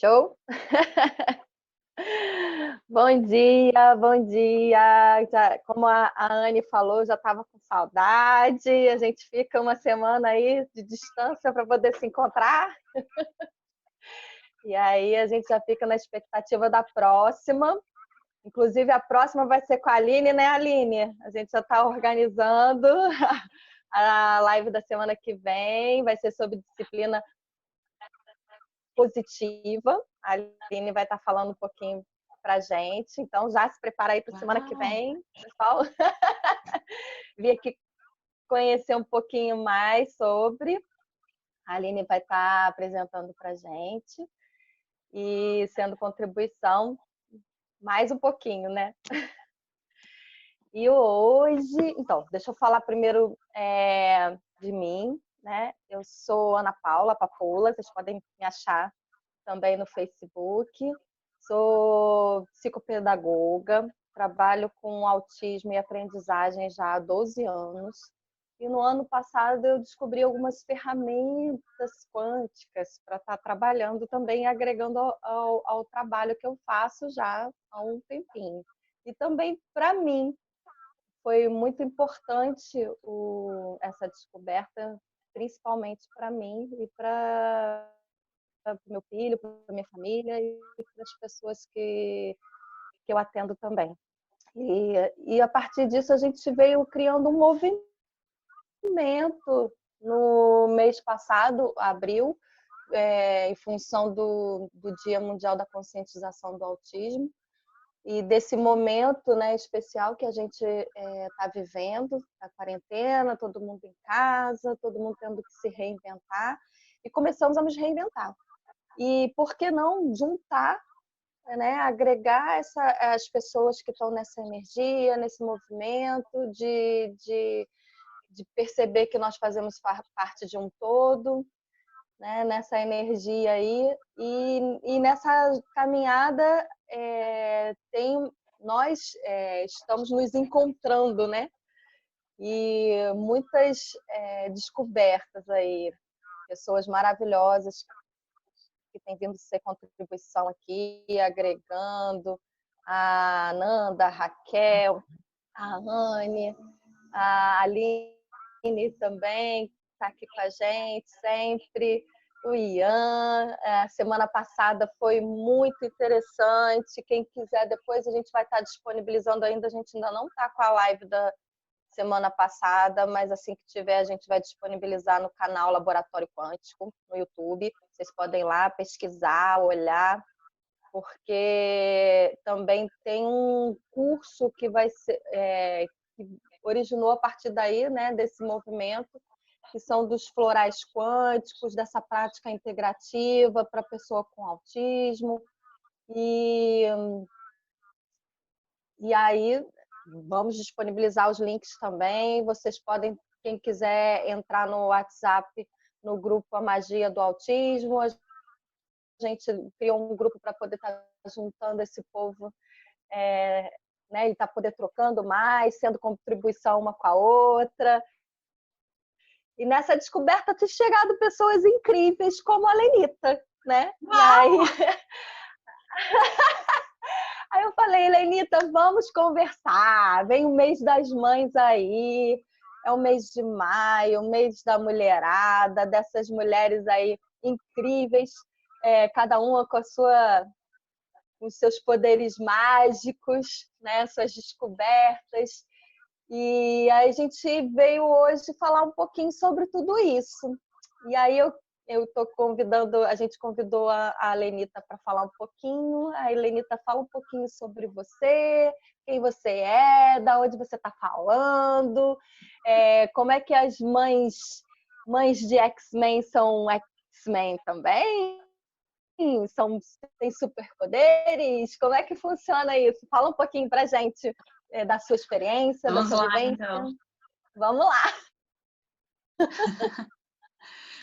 Show? Bom dia, bom dia. Como a Anne falou, já estava com saudade. A gente fica uma semana aí de distância para poder se encontrar. E aí a gente já fica na expectativa da próxima. Inclusive, a próxima vai ser com a Aline, né, Aline? A gente já está organizando a live da semana que vem. Vai ser sobre disciplina positiva. A Aline vai estar falando um pouquinho para a gente. Então, já se prepara aí para a semana que vem, pessoal. Vim aqui conhecer um pouquinho mais sobre. A Aline vai estar apresentando para a gente e sendo contribuição mais um pouquinho, né? E hoje, então, deixa eu falar primeiro de mim, né? Eu sou Ana Paula Papoula, vocês podem me achar também no Facebook. Sou psicopedagoga, trabalho com autismo e aprendizagem já há 12 anos. E no ano passado eu descobri algumas ferramentas quânticas para estar trabalhando também, agregando ao trabalho que eu faço já há um tempinho. E também, para mim, foi muito importante essa descoberta, principalmente para mim e para o meu filho, para a minha família e para as pessoas que eu atendo também. E a partir disso a gente veio criando um movimento no mês passado, abril, em função do Dia Mundial da Conscientização do Autismo e desse momento, né, especial que a gente está vivendo, a quarentena, todo mundo em casa, todo mundo tendo que se reinventar, e começamos a nos reinventar. E por que não juntar, né, agregar as pessoas que estão nessa energia, nesse movimento de perceber que nós fazemos parte de um todo, né, nessa energia aí. E nessa caminhada nós estamos nos encontrando, né? E muitas descobertas aí, pessoas maravilhosas que tem vindo ser contribuição aqui, agregando a Nanda, a Raquel, a Anne, a Aline também, está aqui com a gente sempre, o Ian. A semana passada foi muito interessante. Quem quiser, depois a gente vai estar disponibilizando ainda, a gente ainda não está com a live da semana passada, mas assim que tiver a gente vai disponibilizar no canal Laboratório Quântico, no YouTube. Vocês podem ir lá pesquisar, olhar, porque também tem um curso que vai ser, que originou a partir daí, né, desse movimento, que são dos florais quânticos, dessa prática integrativa para pessoa com autismo. E aí vamos disponibilizar os links também. Vocês podem, quem quiser entrar no WhatsApp, no grupo A Magia do Autismo. A gente criou um grupo para poder estar juntando esse povo, né, e estar poder trocando mais, sendo contribuição uma com a outra. E nessa descoberta tem chegado pessoas incríveis como a Lenita, né? E aí... Aí eu falei, Lenita, vamos conversar. Vem o mês das mães aí, é o mês de maio, o mês da mulherada, dessas mulheres aí incríveis, cada uma com os seus poderes mágicos, né, suas descobertas. E aí a gente veio hoje falar um pouquinho sobre tudo isso. E aí eu estou convidando, a gente convidou a Lenita para falar um pouquinho. A Lenita fala um pouquinho sobre você, quem você é, da onde você está falando, como é que as mães de X-Men são X-Men também? Tem superpoderes? Como é que funciona isso? Fala um pouquinho para a gente da sua experiência, Vamos da sua lá, vivência. então. Vamos lá!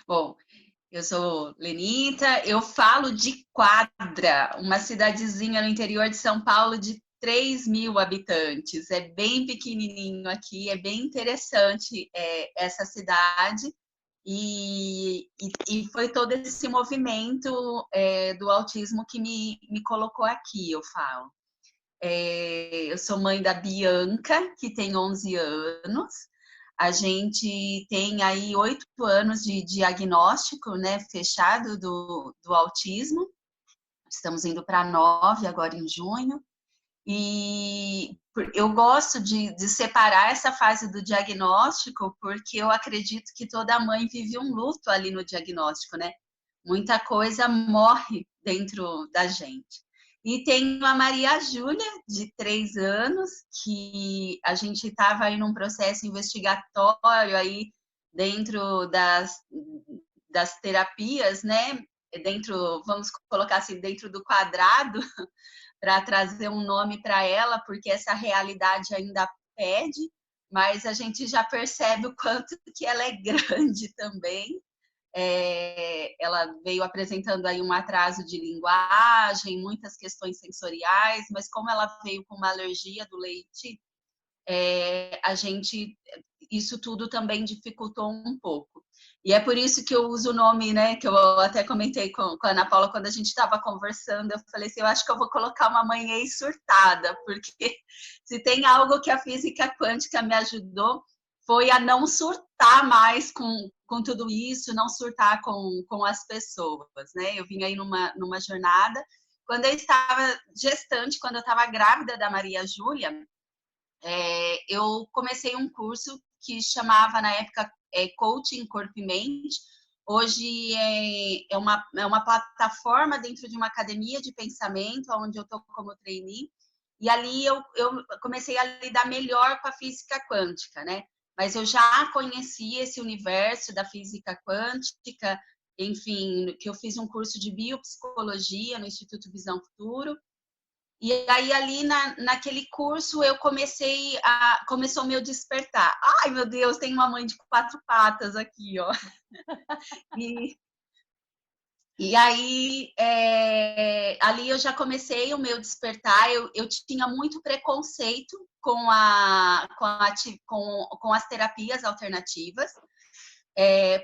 Bom, eu sou Lenita, eu falo de Quadra, uma cidadezinha no interior de São Paulo de 3.000 habitantes. É bem pequenininho aqui, é bem interessante essa cidade. E foi todo esse movimento do autismo que me colocou aqui, eu falo. Eu sou mãe da Bianca, que tem 11 anos. A gente tem aí 8 anos de diagnóstico, né, fechado do autismo. Estamos indo para 9 agora em junho. E eu gosto de separar essa fase do diagnóstico, porque eu acredito que toda mãe vive um luto ali no diagnóstico, né? Muita coisa morre dentro da gente. E tenho a Maria Júlia, de 3 anos, que a gente estava aí num processo investigatório aí dentro das terapias, né? Dentro, vamos colocar assim, dentro do quadrado, para trazer um nome para ela, porque essa realidade ainda pede, mas a gente já percebe o quanto que ela é grande também. Ela veio apresentando aí um atraso de linguagem, muitas questões sensoriais, mas como ela veio com uma alergia do leite, isso tudo também dificultou um pouco. E é por isso que eu uso o nome, né, que eu até comentei com a Ana Paula quando a gente estava conversando, eu falei assim, eu acho que eu vou colocar uma mãe surtada, porque se tem algo que a física quântica me ajudou, foi a não surtar mais com tudo isso, não surtar com as pessoas, né? Eu vim aí numa jornada, quando eu estava gestante, quando eu estava grávida da Maria Júlia, eu comecei um curso que chamava, na época, Coaching Corpo e Mente. Hoje é uma plataforma dentro de uma academia de pensamento, onde eu estou como trainee, e ali eu comecei a lidar melhor com a física quântica, né? Mas eu já conhecia esse universo da física quântica, enfim, que eu fiz um curso de biopsicologia no Instituto Visão Futuro. E aí, ali naquele curso, começou o meu despertar. Ai, meu Deus, tem uma mãe de 4 patas aqui, ó. E aí, ali eu já comecei o meu despertar. Eu tinha muito preconceito com as terapias alternativas,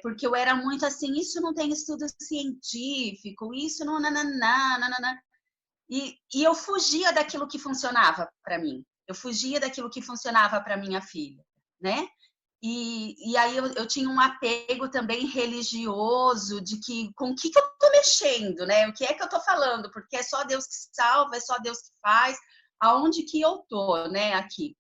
porque eu era muito assim, isso não tem estudo científico, isso não, nananã. E eu fugia daquilo que funcionava para mim. Eu fugia daquilo que funcionava para minha filha, né? E aí eu tinha um apego também religioso de que com o que eu estou mexendo, né? O que é que eu estou falando? Porque é só Deus que salva, é só Deus que faz. Aonde que eu tô, né? Aqui.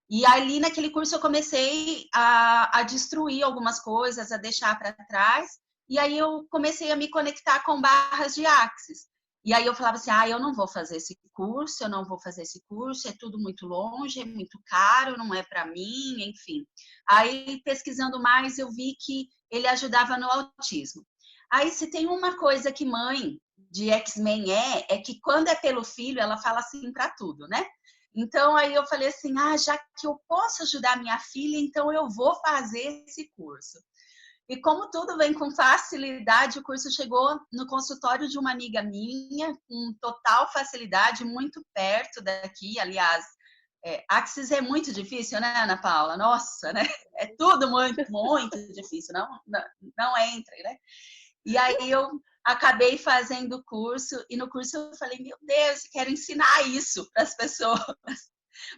E ali naquele curso eu comecei a destruir algumas coisas, a deixar para trás. E aí eu comecei a me conectar com barras de Axis. E aí eu falava assim, eu não vou fazer esse curso, eu não vou fazer esse curso, é tudo muito longe, é muito caro, não é para mim, enfim. Aí, pesquisando mais, eu vi que ele ajudava no autismo. Aí, se tem uma coisa que mãe de X-Men é que quando é pelo filho, ela fala assim para tudo, né? Então, aí eu falei assim, já que eu posso ajudar minha filha, então eu vou fazer esse curso. E como tudo vem com facilidade, o curso chegou no consultório de uma amiga minha, com total facilidade, muito perto daqui. Aliás, Axis é muito difícil, né, Ana Paula? Nossa, né? É tudo muito, muito difícil, não entra, né? E aí eu acabei fazendo o curso, e no curso eu falei, meu Deus, quero ensinar isso para as pessoas,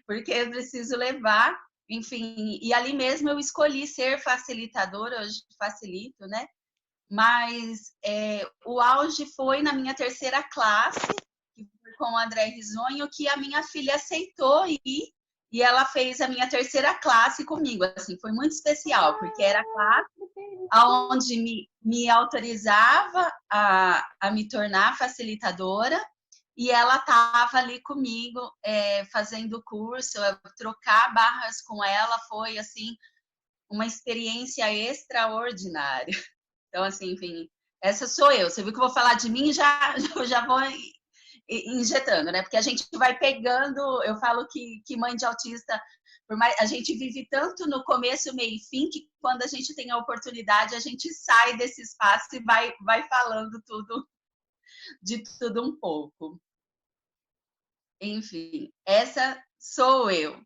porque eu preciso levar. Enfim, e ali mesmo eu escolhi ser facilitadora, hoje facilito, né? Mas o auge foi na minha terceira classe, que foi com o André Risonho, que a minha filha aceitou ir, e ela fez a minha terceira classe comigo. Assim, foi muito especial, porque era a classe onde me autorizava a me tornar facilitadora, e ela estava ali comigo fazendo o curso, trocar barras com ela foi assim uma experiência extraordinária. Então, assim, enfim, essa sou eu. Você viu que eu vou falar de mim, já vou injetando, né? Porque a gente vai pegando, eu falo que mãe de autista, por mais, a gente vive tanto no começo, meio e fim, que quando a gente tem a oportunidade, a gente sai desse espaço e vai falando tudo, de tudo um pouco. Enfim, essa sou eu.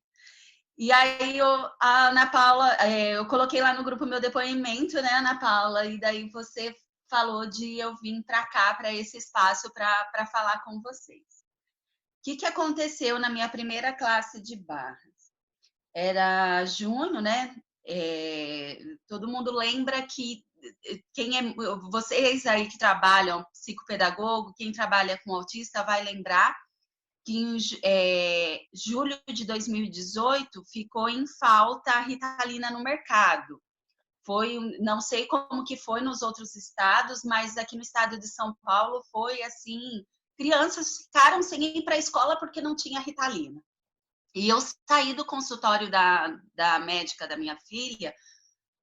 E aí a Ana Paula, eu coloquei lá no grupo meu depoimento, né, Ana Paula, e daí você falou de eu vir para cá, para esse espaço, para falar com vocês. O que aconteceu na minha primeira classe de barras? Era junho, né? Todo mundo lembra que vocês aí que trabalham psicopedagogo, quem trabalha com autista vai lembrar que em julho de 2018 ficou em falta a Ritalina no mercado. Não sei como que foi nos outros estados, mas aqui no estado de São Paulo foi assim, crianças ficaram sem ir para a escola porque não tinha Ritalina. E eu saí do consultório da médica da minha filha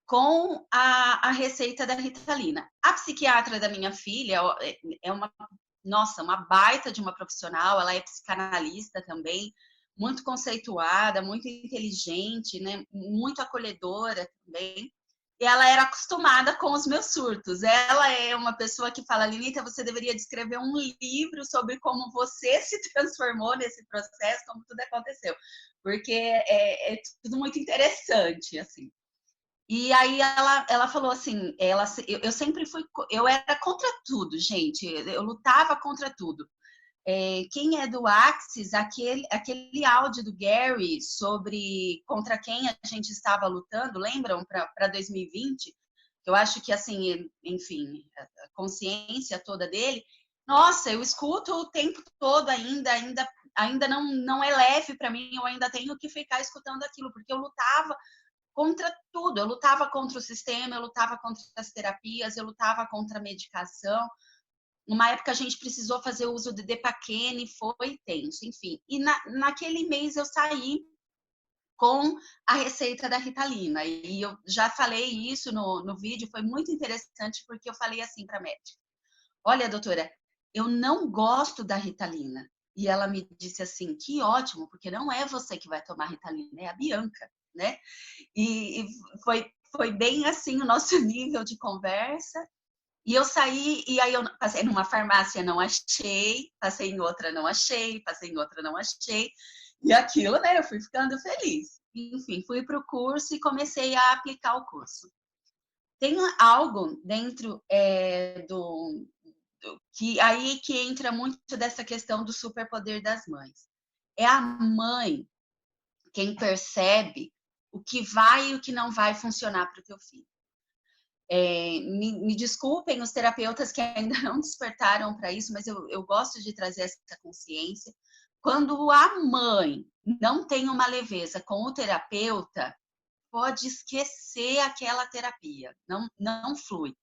com a receita da Ritalina. A psiquiatra da minha filha é uma baita de uma profissional, ela é psicanalista também, muito conceituada, muito inteligente, né? Muito acolhedora também. E ela era acostumada com os meus surtos. Ela é uma pessoa que fala, Lenita, você deveria escrever um livro sobre como você se transformou nesse processo, como tudo aconteceu. Porque é tudo muito interessante, assim. E aí ela falou assim, eu sempre eu era contra tudo, gente, eu lutava contra tudo. Quem é do Axis, aquele áudio do Gary sobre contra quem a gente estava lutando, lembram, para 2020? Eu acho que, assim, enfim, a consciência toda dele, nossa, eu escuto o tempo todo ainda não é leve para mim, eu ainda tenho que ficar escutando aquilo, porque eu lutava contra tudo, eu lutava contra o sistema, eu lutava contra as terapias, eu lutava contra a medicação. Numa época a gente precisou fazer uso de Depaquene, foi tenso, enfim. E naquele mês eu saí com a receita da Ritalina. E eu já falei isso no vídeo, foi muito interessante, porque eu falei assim para a médica: olha, doutora, eu não gosto da Ritalina. E ela me disse assim: que ótimo, porque não é você que vai tomar Ritalina, é a Bianca, né? E foi bem assim o nosso nível de conversa. E eu saí, e aí eu passei numa farmácia, não achei, passei em outra, não achei, passei em outra, não achei. E aquilo, né, eu fui ficando feliz. Enfim, fui para o curso e comecei a aplicar o curso. Tem algo dentro que aí que entra muito dessa questão do superpoder das mães. É a mãe quem percebe o que vai e o que não vai funcionar para o teu filho. Me desculpem os terapeutas que ainda não despertaram para isso, mas eu gosto de trazer essa consciência. Quando a mãe não tem uma leveza com o terapeuta, pode esquecer aquela terapia, não flui.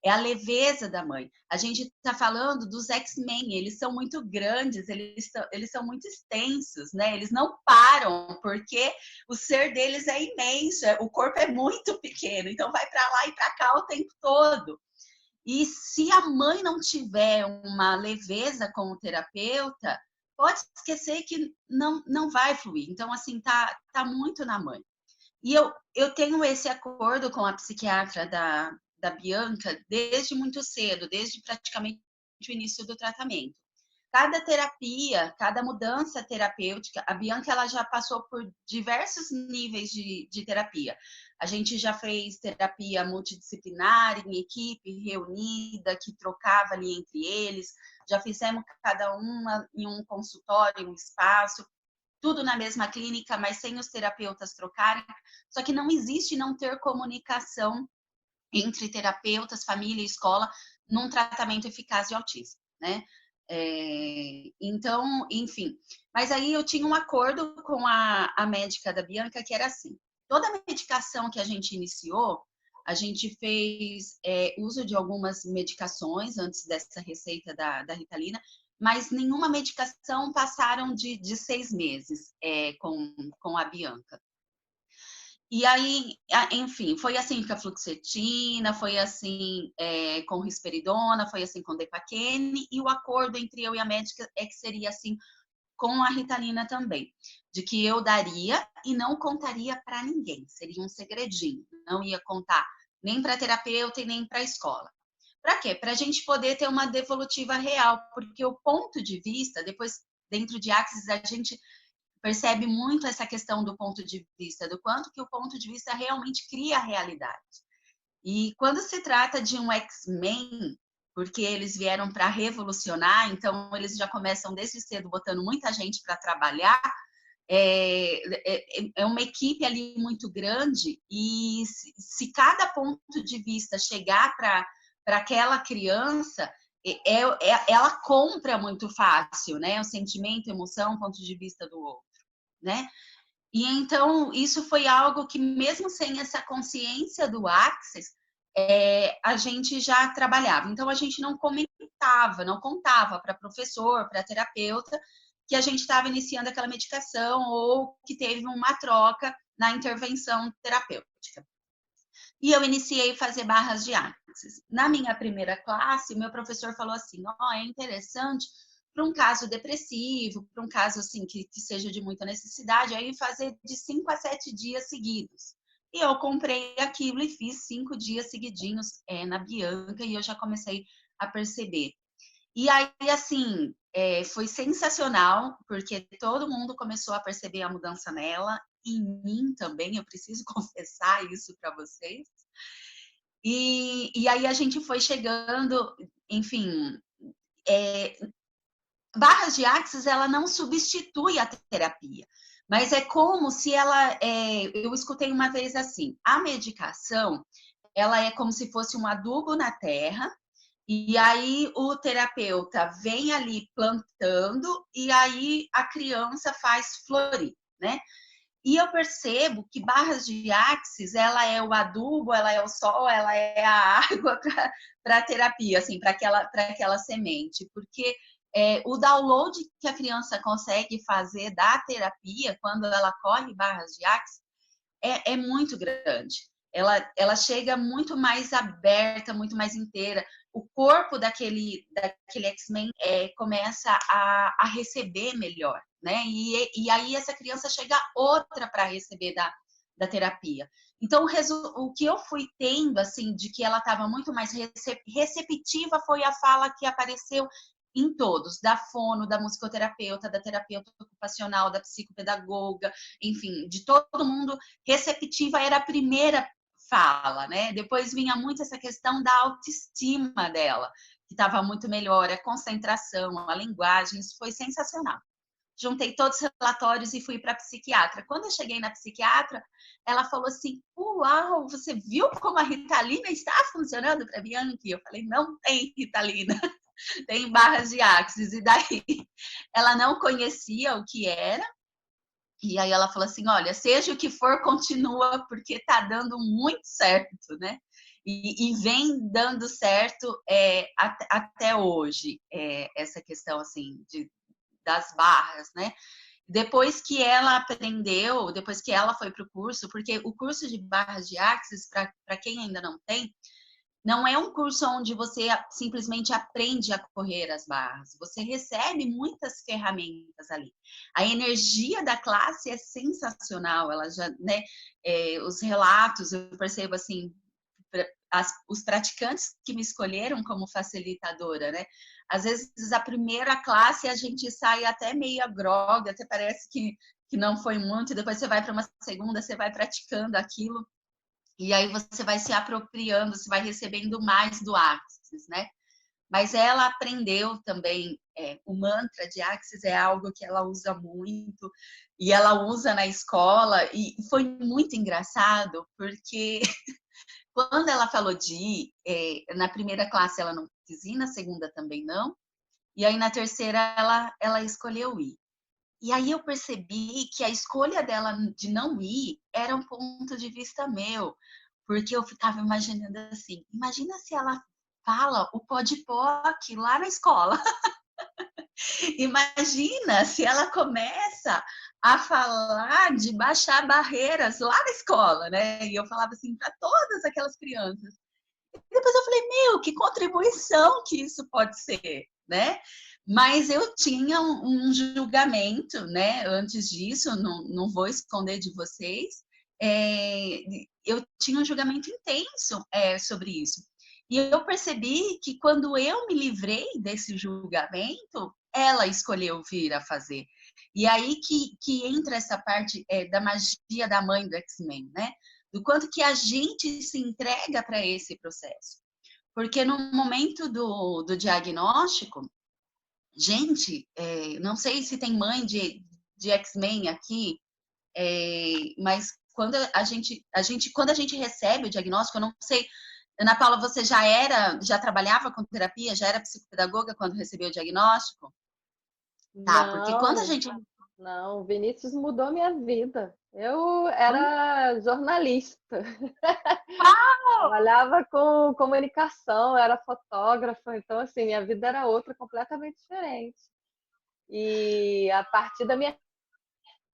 É a leveza da mãe. A gente está falando dos X-Men, eles são muito grandes, eles são muito extensos, né? Eles não param, porque o ser deles é imenso, o corpo é muito pequeno, então vai para lá e para cá o tempo todo. E se a mãe não tiver uma leveza com o terapeuta, pode esquecer que não vai fluir. Então, assim, tá muito na mãe. E eu tenho esse acordo com a psiquiatra da Bianca desde muito cedo, desde praticamente o início do tratamento. Cada terapia, cada mudança terapêutica, a Bianca ela já passou por diversos níveis de terapia. A gente já fez terapia multidisciplinar, em equipe, reunida, que trocava ali entre eles. Já fizemos cada uma em um consultório, um espaço, tudo na mesma clínica, mas sem os terapeutas trocarem. Só que não existe não ter comunicação entre terapeutas, família e escola num tratamento eficaz de autismo, né? Então, enfim. Mas aí eu tinha um acordo com a médica da Bianca que era assim: toda a medicação que a gente iniciou, a gente fez uso de algumas medicações antes dessa receita da Ritalina, mas nenhuma medicação passaram de 6 meses com a Bianca. E aí, enfim, foi assim com a fluoxetina, foi assim com risperidona, foi assim com Depaquene, e o acordo entre eu e a médica é que seria assim com a Ritalina também, de que eu daria e não contaria para ninguém, seria um segredinho, não ia contar nem para terapeuta e nem para a escola. Para quê? Para a gente poder ter uma devolutiva real, porque o ponto de vista, depois dentro de Axis, a gente percebe muito essa questão do ponto de vista, do quanto que o ponto de vista realmente cria a realidade. E quando se trata de um X-Men, porque eles vieram para revolucionar, então eles já começam desde cedo botando muita gente para trabalhar, é uma equipe ali muito grande, e se cada ponto de vista chegar para aquela criança, ela compra muito fácil, né? O sentimento, emoção, ponto de vista do outro, né? E então isso foi algo que, mesmo sem essa consciência do Access, a gente já trabalhava. Então a gente não comentava, não contava para professor, para terapeuta, que a gente estava iniciando aquela medicação ou que teve uma troca na intervenção terapêutica. E eu iniciei a fazer barras de Access. Na minha primeira classe, o meu professor falou assim: é interessante para um caso depressivo, para um caso assim que seja de muita necessidade, aí fazer de 5 a 7 dias seguidos. E eu comprei aquilo e fiz 5 dias seguidinhos na Bianca, e eu já comecei a perceber. E aí, assim, foi sensacional, porque todo mundo começou a perceber a mudança nela, em mim também, eu preciso confessar isso para vocês. E aí a gente foi chegando, enfim, barras de Access, ela não substitui a terapia, mas é como se ela, eu escutei uma vez assim, a medicação, ela é como se fosse um adubo na terra, e aí o terapeuta vem ali plantando, e aí a criança faz florir, né? E eu percebo que barras de Access, ela é o adubo, ela é o sol, ela é a água para a terapia, assim, para aquela semente. Porque o download que a criança consegue fazer da terapia, quando ela corre barras de Access, é muito grande. Ela chega muito mais aberta, muito mais inteira. O corpo daquele X-Men começa a receber melhor, né? E aí essa criança chega outra para receber da terapia. Então, o que eu fui tendo, assim, de que ela estava muito mais receptiva, foi a fala que apareceu em todos, da fono, da musicoterapeuta, da terapeuta ocupacional, da psicopedagoga, enfim, de todo mundo. Receptiva era a primeira fala, né? Depois vinha muito essa questão da autoestima dela, que estava muito melhor, a concentração, a linguagem, isso foi sensacional. Juntei todos os relatórios e fui para a psiquiatra. Quando eu cheguei na psiquiatra, ela falou assim: uau, você viu como a Ritalina está funcionando para a Bianca? Eu falei: não tem Ritalina, tem barras de Access. E daí ela não conhecia o que era. E aí ela falou assim: olha, seja o que for, continua, porque está dando muito certo, né? E vem dando certo até hoje, essa questão assim das barras, né? Depois que ela aprendeu, depois que ela foi para o curso, porque o curso de barras de Access, para quem ainda não tem, não é um curso onde você simplesmente aprende a correr as barras. Você recebe muitas ferramentas ali. A energia da classe é sensacional. Ela já, né? Os relatos, eu percebo assim, os praticantes que me escolheram como facilitadora, né? Às vezes a primeira classe a gente sai até meia grogue, até parece que não foi muito. Depois você vai para uma segunda, você vai praticando aquilo. E aí você vai se apropriando, você vai recebendo mais do Access, né? Mas ela aprendeu também, o mantra de Access é algo que ela usa muito, e ela usa na escola, e foi muito engraçado, porque quando ela falou de ir, na primeira classe ela não quis ir, na segunda também não, e aí na terceira ela escolheu ir. E aí eu percebi que a escolha dela de não ir era um ponto de vista meu, porque eu ficava imaginando assim, imagina se ela fala o pode-poc lá na escola. Imagina se ela começa a falar de baixar barreiras lá na escola, né? E eu falava assim para todas aquelas crianças. E depois eu falei, meu, que contribuição que isso pode ser, né? Mas eu tinha um julgamento, né? Antes disso, não vou esconder de vocês, eu tinha um julgamento intenso sobre isso. E eu percebi que quando eu me livrei desse julgamento, ela escolheu vir a fazer. E aí que entra essa parte da magia da mãe do X-Men, né? Do quanto que a gente se entrega para esse processo. Porque no momento do diagnóstico, gente, não sei se tem mãe de X-Men aqui, mas quando quando a gente recebe o diagnóstico, eu não sei, Ana Paula, você já trabalhava com terapia, já era psicopedagoga quando recebeu o diagnóstico? Tá, porque quando a Não, gente... não, o Vinícius mudou minha vida. Eu era jornalista, trabalhava com comunicação, era fotógrafa, então assim, minha vida era outra, completamente diferente. E a partir da minha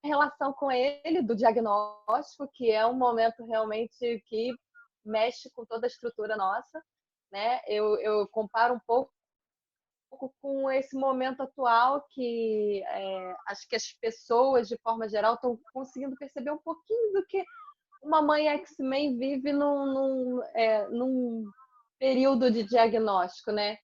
relação com ele, do diagnóstico, que é um momento realmente que mexe com toda a estrutura nossa, né? Eu comparo um pouco com esse momento atual que acho que as pessoas, de forma geral, estão conseguindo perceber um pouquinho do que uma mãe X-Men vive num período de diagnóstico, né?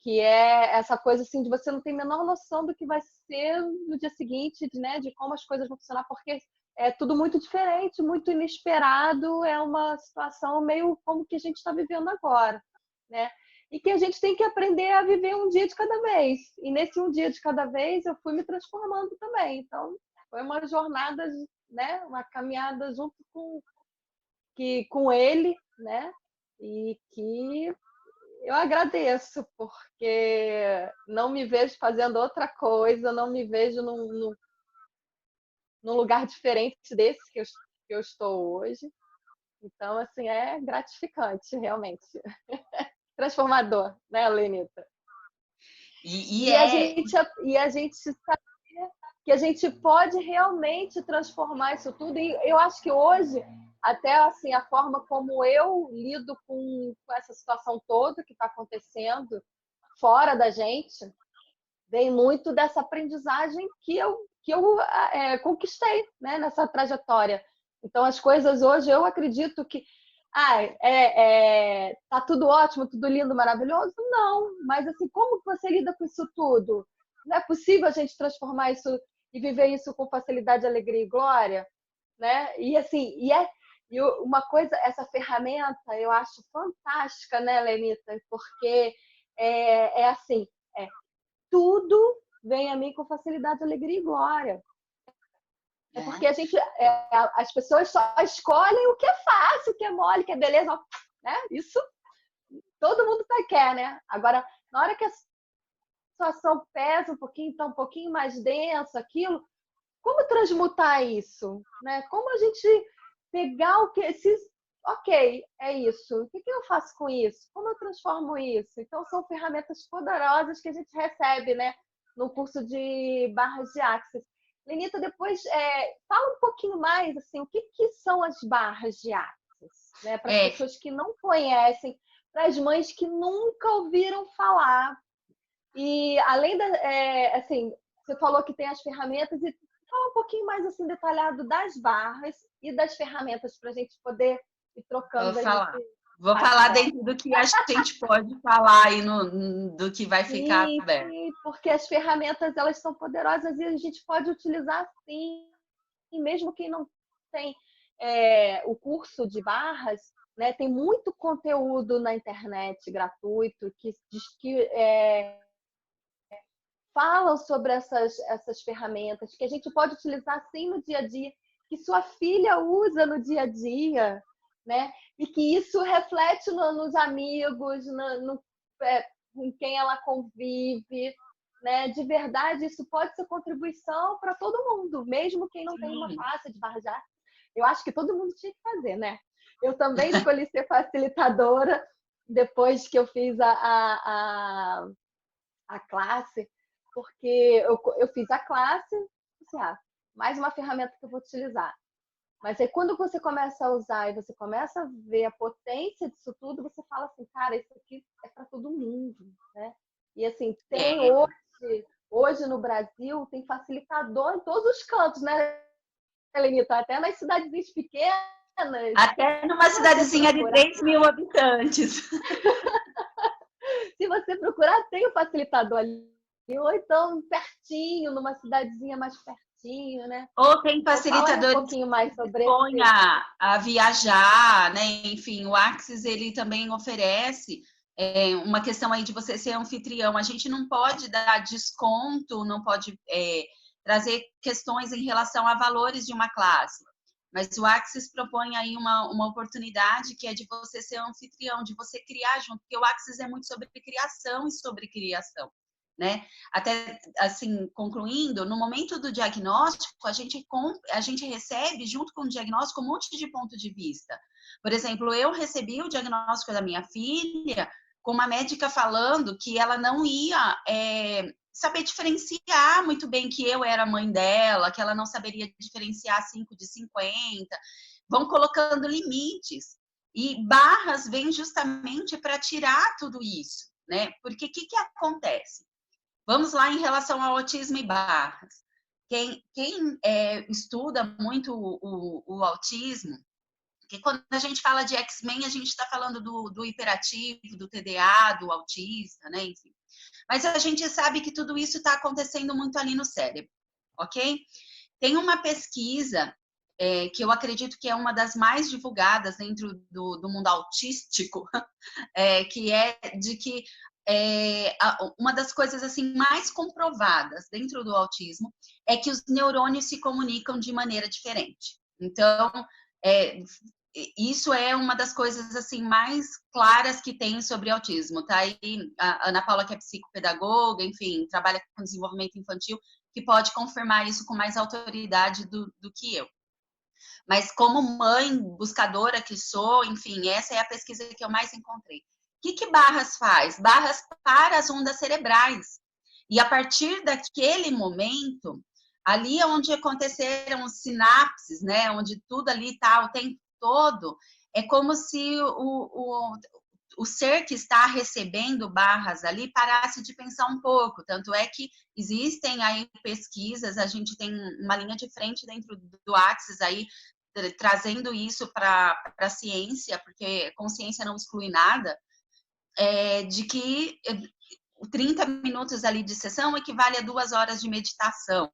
Que é essa coisa assim de você não ter a menor noção do que vai ser no dia seguinte, né? De como as coisas vão funcionar, porque é tudo muito diferente, muito inesperado, é uma situação meio como que a gente está vivendo agora, né? E que a gente tem que aprender a viver um dia de cada vez. E nesse um dia de cada vez eu fui me transformando também. Então, foi uma jornada, né? Uma caminhada junto com ele, né? E que eu agradeço, porque não me vejo fazendo outra coisa, não me vejo num lugar diferente desse que eu estou hoje. Então, assim, é gratificante, realmente. Transformador, né, Lenita? E, e E a é... gente, e a gente saber que a gente pode realmente transformar isso tudo. E eu acho que hoje, até assim, a forma como eu lido com essa situação toda que está acontecendo fora da gente, vem muito dessa aprendizagem que eu conquistei, né, nessa trajetória. Então, as coisas hoje, eu acredito que tá tudo ótimo, tudo lindo, maravilhoso? Não, mas assim, como você lida com isso tudo? Não é possível a gente transformar isso e viver isso com facilidade, alegria e glória, né? E assim, e uma coisa, essa ferramenta eu acho fantástica, né, Lenita? Porque assim, tudo vem a mim com facilidade, alegria e glória. É porque as pessoas só escolhem o que é fácil, o que é mole, o que é beleza, né? Isso todo mundo quer, né? Agora, na hora que a situação pesa um pouquinho, tá um pouquinho mais denso, aquilo, como transmutar isso, né? Como a gente pegar o que ok, é isso. O que eu faço com isso? Como eu transformo isso? Então, são ferramentas poderosas que a gente recebe, né? No curso de barras de Axis. Lenita, depois fala um pouquinho mais assim, o que são as barras de Axis, né? Para as pessoas que não conhecem, para as mães que nunca ouviram falar. E além assim, você falou que tem as ferramentas e fala um pouquinho mais assim detalhado das barras e das ferramentas para a gente poder ir trocando aí nesse Vou falar dentro do que a gente pode falar aí do que vai ficar aberto. Sim, porque as ferramentas elas são poderosas e a gente pode utilizar sim, e mesmo quem não tem o curso de barras, né, tem muito conteúdo na internet gratuito que diz que falam sobre essas ferramentas que a gente pode utilizar sim no dia a dia, que sua filha usa no dia a dia, né? E que isso reflete nos amigos, com quem ela convive, né? De verdade, isso pode ser contribuição para todo mundo, mesmo quem não tem uma classe de barra de arte. Eu acho que todo mundo tinha que fazer, né? Eu também escolhi ser facilitadora depois que eu fiz a classe, porque eu fiz a classe, assim, mais uma ferramenta que eu vou utilizar. Mas aí quando você começa a usar e você começa a ver a potência disso tudo, você fala assim, cara, isso aqui é para todo mundo, né? E assim, tem hoje no Brasil, tem facilitador em todos os cantos, né, Helenita? Até nas cidadezinhas pequenas. Até numa cidadezinha de 3 mil habitantes. Se você procurar, tem o facilitador ali ou então pertinho, numa cidadezinha mais pertinho, né? Ou tem Então, fala aí um facilitadores pouquinho mais sobre põe esse. a viajar, né? Enfim, o Axis ele também oferece uma questão aí de você ser anfitrião. A gente não pode dar desconto, não pode trazer questões em relação a valores de uma classe. Mas o Axis propõe aí uma oportunidade que é de você ser anfitrião, de você criar junto, porque o Axis é muito sobre criação e sobre criação, né? Até, assim, concluindo, no momento do diagnóstico, a gente recebe, junto com o diagnóstico, um monte de ponto de vista. Por exemplo, eu recebi o diagnóstico da minha filha com uma médica falando que ela não ia saber diferenciar muito bem que eu era a mãe dela, que ela não saberia diferenciar 5 de 50. Vão colocando limites. E barras vêm justamente para tirar tudo isso, né? Porque o que acontece? Vamos lá em relação ao autismo e barras. Quem estuda muito o autismo, porque quando a gente fala de X-Men, a gente está falando do hiperativo, do TDA, do autista, né? Enfim. Mas a gente sabe que tudo isso está acontecendo muito ali no cérebro, ok? Tem uma pesquisa que eu acredito que é uma das mais divulgadas dentro do mundo autístico, que é de que uma das coisas assim mais comprovadas dentro do autismo é que os neurônios se comunicam de maneira diferente. Então, isso é uma das coisas assim mais claras que tem sobre autismo, tá? E a Ana Paula, que é psicopedagoga, enfim, trabalha com desenvolvimento infantil, que pode confirmar isso com mais autoridade do que eu. Mas como mãe buscadora que sou, enfim, essa é a pesquisa que eu mais encontrei. O que Barras faz? Barras para as ondas cerebrais. E a partir daquele momento, ali onde aconteceram os sinapses, né, onde tudo ali está o tempo todo, é como se o ser que está recebendo barras ali parasse de pensar um pouco. Tanto é que existem aí pesquisas, a gente tem uma linha de frente dentro do Axis aí, trazendo isso para a ciência, porque consciência não exclui nada, de que 30 minutos ali de sessão equivale a 2 horas de meditação,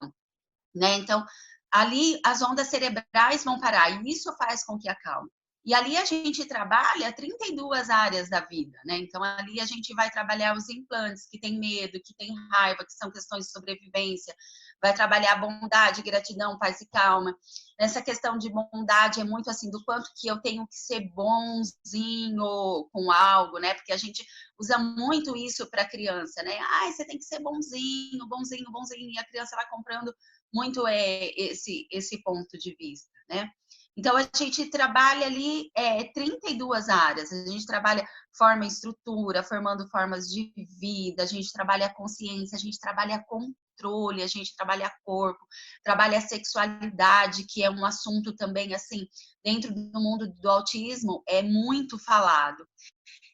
né? Então, ali as ondas cerebrais vão parar, e isso faz com que acalme. E ali a gente trabalha 32 áreas da vida, né? Então, ali a gente vai trabalhar os implantes, que tem medo, que tem raiva, que são questões de sobrevivência, vai trabalhar bondade, gratidão, paz e calma. Nessa questão de bondade é muito assim, do quanto que eu tenho que ser bonzinho com algo, né? Porque a gente usa muito isso para a criança, né? Ah, você tem que ser bonzinho, bonzinho, bonzinho, e a criança vai comprando muito esse ponto de vista, né? Então, a gente trabalha ali 32 áreas. A gente trabalha forma e estrutura, formando formas de vida, a gente trabalha a consciência, a gente trabalha controle, a gente trabalha corpo, trabalha a sexualidade, que é um assunto também, assim, dentro do mundo do autismo, é muito falado.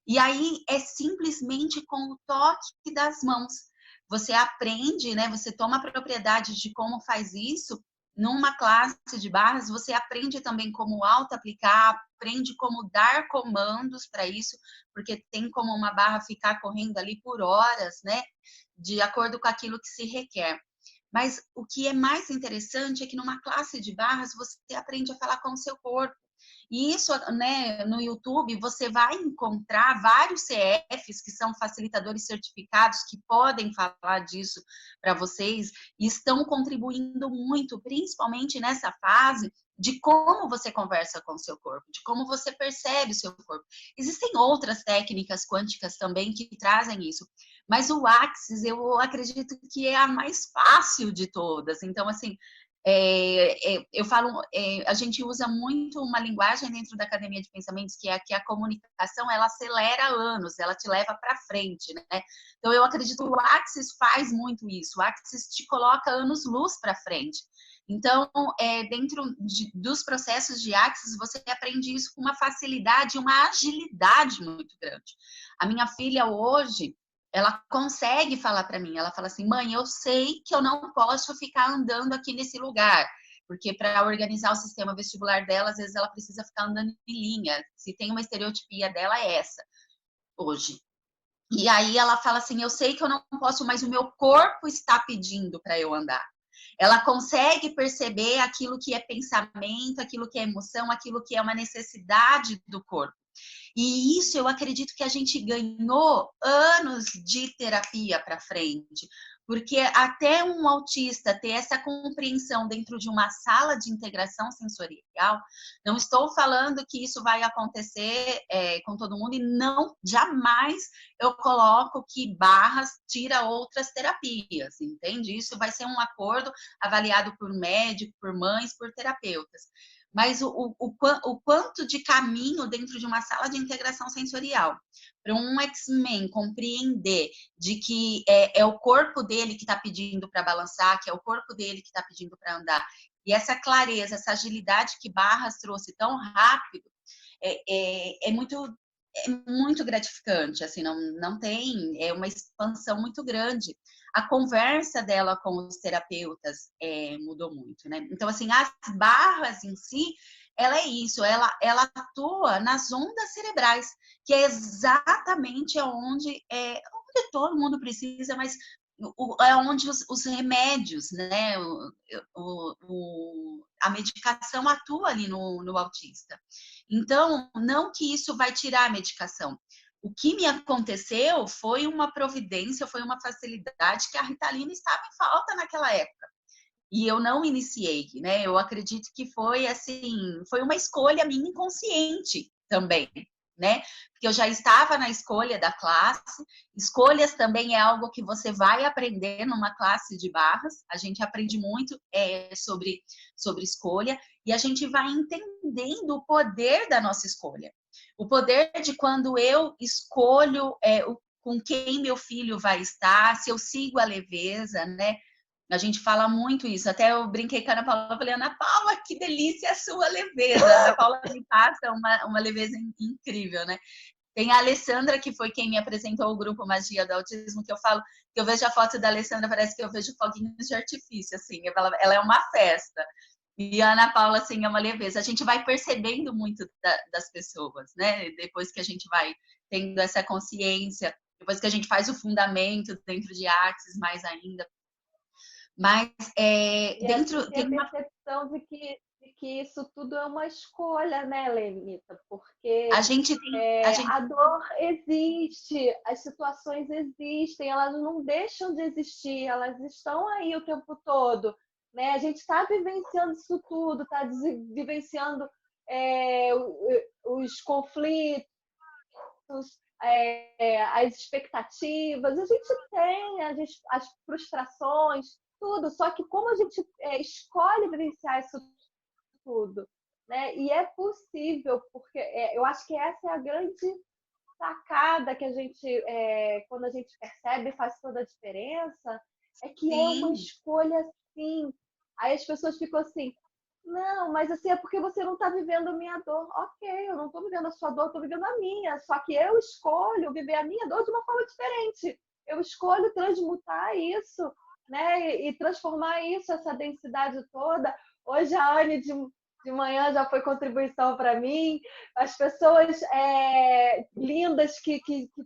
E aí, é simplesmente com o toque das mãos. Você aprende, né? Você toma propriedade de como faz isso. Numa classe de barras, você aprende também como auto-aplicar, aprende como dar comandos para isso, porque tem como uma barra ficar correndo ali por horas, né? De acordo com aquilo que se requer. Mas o que é mais interessante é que numa classe de barras você aprende a falar com o seu corpo. E isso, né, no YouTube, você vai encontrar vários CFs, que são facilitadores certificados, que podem falar disso para vocês, e estão contribuindo muito, principalmente nessa fase de como você conversa com o seu corpo, de como você percebe o seu corpo. Existem outras técnicas quânticas também que trazem isso, mas o Axis, eu acredito que é a mais fácil de todas. Então, assim, eu falo, a gente usa muito uma linguagem dentro da Academia de Pensamentos, que é que a comunicação, ela acelera anos, ela te leva para frente, né? Então, eu acredito que o Axis faz muito isso. O Axis te coloca anos-luz para frente. Então, dentro dos processos de Axis, você aprende isso com uma facilidade, uma agilidade muito grande. A minha filha hoje, ela consegue falar para mim, ela fala assim, mãe, eu sei que eu não posso ficar andando aqui nesse lugar, porque para organizar o sistema vestibular dela, às vezes ela precisa ficar andando em linha. Se tem uma estereotipia dela, é essa, hoje. E aí ela fala assim, eu sei que eu não posso, mas o meu corpo está pedindo para eu andar. Ela consegue perceber aquilo que é pensamento, aquilo que é emoção, aquilo que é uma necessidade do corpo. E isso eu acredito que a gente ganhou anos de terapia para frente, porque até um autista ter essa compreensão dentro de uma sala de integração sensorial, não estou falando que isso vai acontecer com todo mundo, e não, jamais eu coloco que Barras tira outras terapias, entende? Isso vai ser um acordo avaliado por médico, por mães, por terapeutas. Mas o quanto de caminho dentro de uma sala de integração sensorial para um X-Men compreender de que é o corpo dele que está pedindo para balançar, que é o corpo dele que está pedindo para andar, e essa clareza, essa agilidade que Barras trouxe tão rápido, é muito gratificante, assim, não tem, é uma expansão muito grande. A conversa dela com os terapeutas mudou muito, né? Então, assim, as barras em si, ela é isso, ela atua nas ondas cerebrais, que é exatamente onde todo mundo precisa, mas é onde os remédios, né? A medicação atua ali no autista. Então, não que isso vai tirar a medicação. O que me aconteceu foi uma providência, foi uma facilidade que a Ritalina estava em falta naquela época. E eu não iniciei, né? Eu acredito que foi assim, foi uma escolha minha inconsciente também, né? Porque eu já estava na escolha da classe. Escolhas também é algo que você vai aprender numa classe de barras. A gente aprende muito sobre escolha e a gente vai entendendo o poder da nossa escolha. O poder de quando eu escolho com quem meu filho vai estar, se eu sigo a leveza, né? A gente fala muito isso. Até eu brinquei com a Ana Paula, falei, Ana Paula, que delícia a sua leveza. A Ana Paula me passa uma leveza incrível, né? Tem a Alessandra, que foi quem me apresentou o grupo Magia do Autismo, que eu falo, que eu vejo a foto da Alessandra, parece que eu vejo foguinhos de artifício, assim. Ela é uma festa. E a Ana Paula, assim, é uma leveza. A gente vai percebendo muito das pessoas, né? Depois que a gente vai tendo essa consciência, depois que a gente faz o fundamento dentro de artes, mais ainda. Mas E a dentro gente tem tem a uma. percepção de que isso tudo é uma escolha, né, Lenita? A Porque gente tem. A gente a dor existe, as situações existem, elas não deixam de existir, elas estão aí o tempo todo, né? A gente está vivenciando isso tudo, está vivenciando os conflitos, as expectativas, a gente tem as frustrações, tudo, só que como a gente escolhe vivenciar isso tudo, né? E é possível, porque eu acho que essa é a grande sacada que a gente, quando a gente percebe, faz toda a diferença, é que é uma sim, escolha sim. Aí as pessoas ficam assim, não, mas assim, é porque você não está vivendo a minha dor. Ok, eu não estou vivendo a sua dor, estou vivendo a minha. Só que eu escolho viver a minha dor de uma forma diferente. Eu escolho transmutar isso, né? E transformar isso, essa densidade toda. Hoje a Anne de manhã já foi contribuição para mim. As pessoas lindas que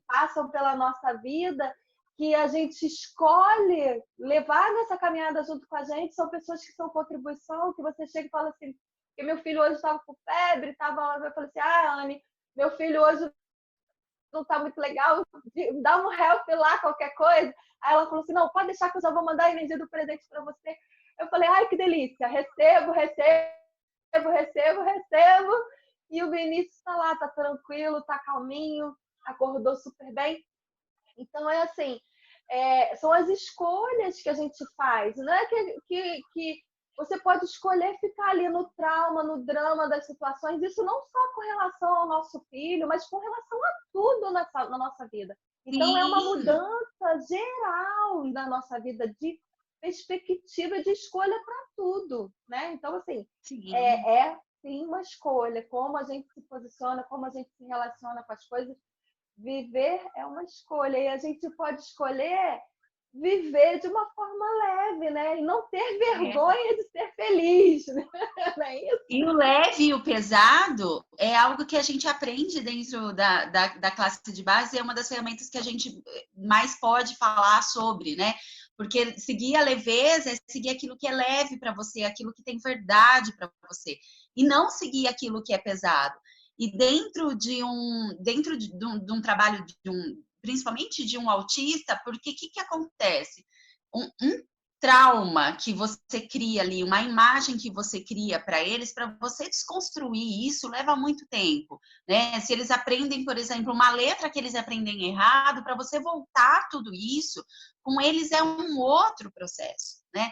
passam pela nossa vida, que a gente escolhe levar nessa caminhada junto com a gente, são pessoas que são contribuição, que você chega e fala assim, que meu filho hoje estava com febre, eu falei assim, Anne, meu filho hoje não está muito legal, dá um help lá, qualquer coisa. Aí ela falou assim, não, pode deixar que eu já vou mandar a energia do presente para você. Eu falei, ai, que delícia, recebo. E o Vinícius está lá, está tranquilo, está calminho, acordou super bem. Então, é assim, são as escolhas que a gente faz. Não é que você pode escolher ficar ali no trauma, no drama das situações. Isso não só com relação ao nosso filho, mas com relação a tudo na nossa vida. Então, é uma sim, mudança geral na nossa vida de perspectiva de escolha para tudo, né? Então, assim, sim. sim uma escolha, como a gente se posiciona, como a gente se relaciona com as coisas. Viver é uma escolha e a gente pode escolher viver de uma forma leve, né? E não ter vergonha de ser feliz, né? Não é isso? E o leve e o pesado é algo que a gente aprende dentro da classe de base, é uma das ferramentas que a gente mais pode falar sobre, né? Porque seguir a leveza é seguir aquilo que é leve para você, aquilo que tem verdade para você, e não seguir aquilo que é pesado. E dentro de um trabalho principalmente de um autista, porque o que acontece? Um trauma que você cria ali, uma imagem que você cria para eles, para você desconstruir isso leva muito tempo, né? Se eles aprendem, por exemplo, uma letra que eles aprendem errado, para você voltar tudo isso, com eles é um outro processo, né?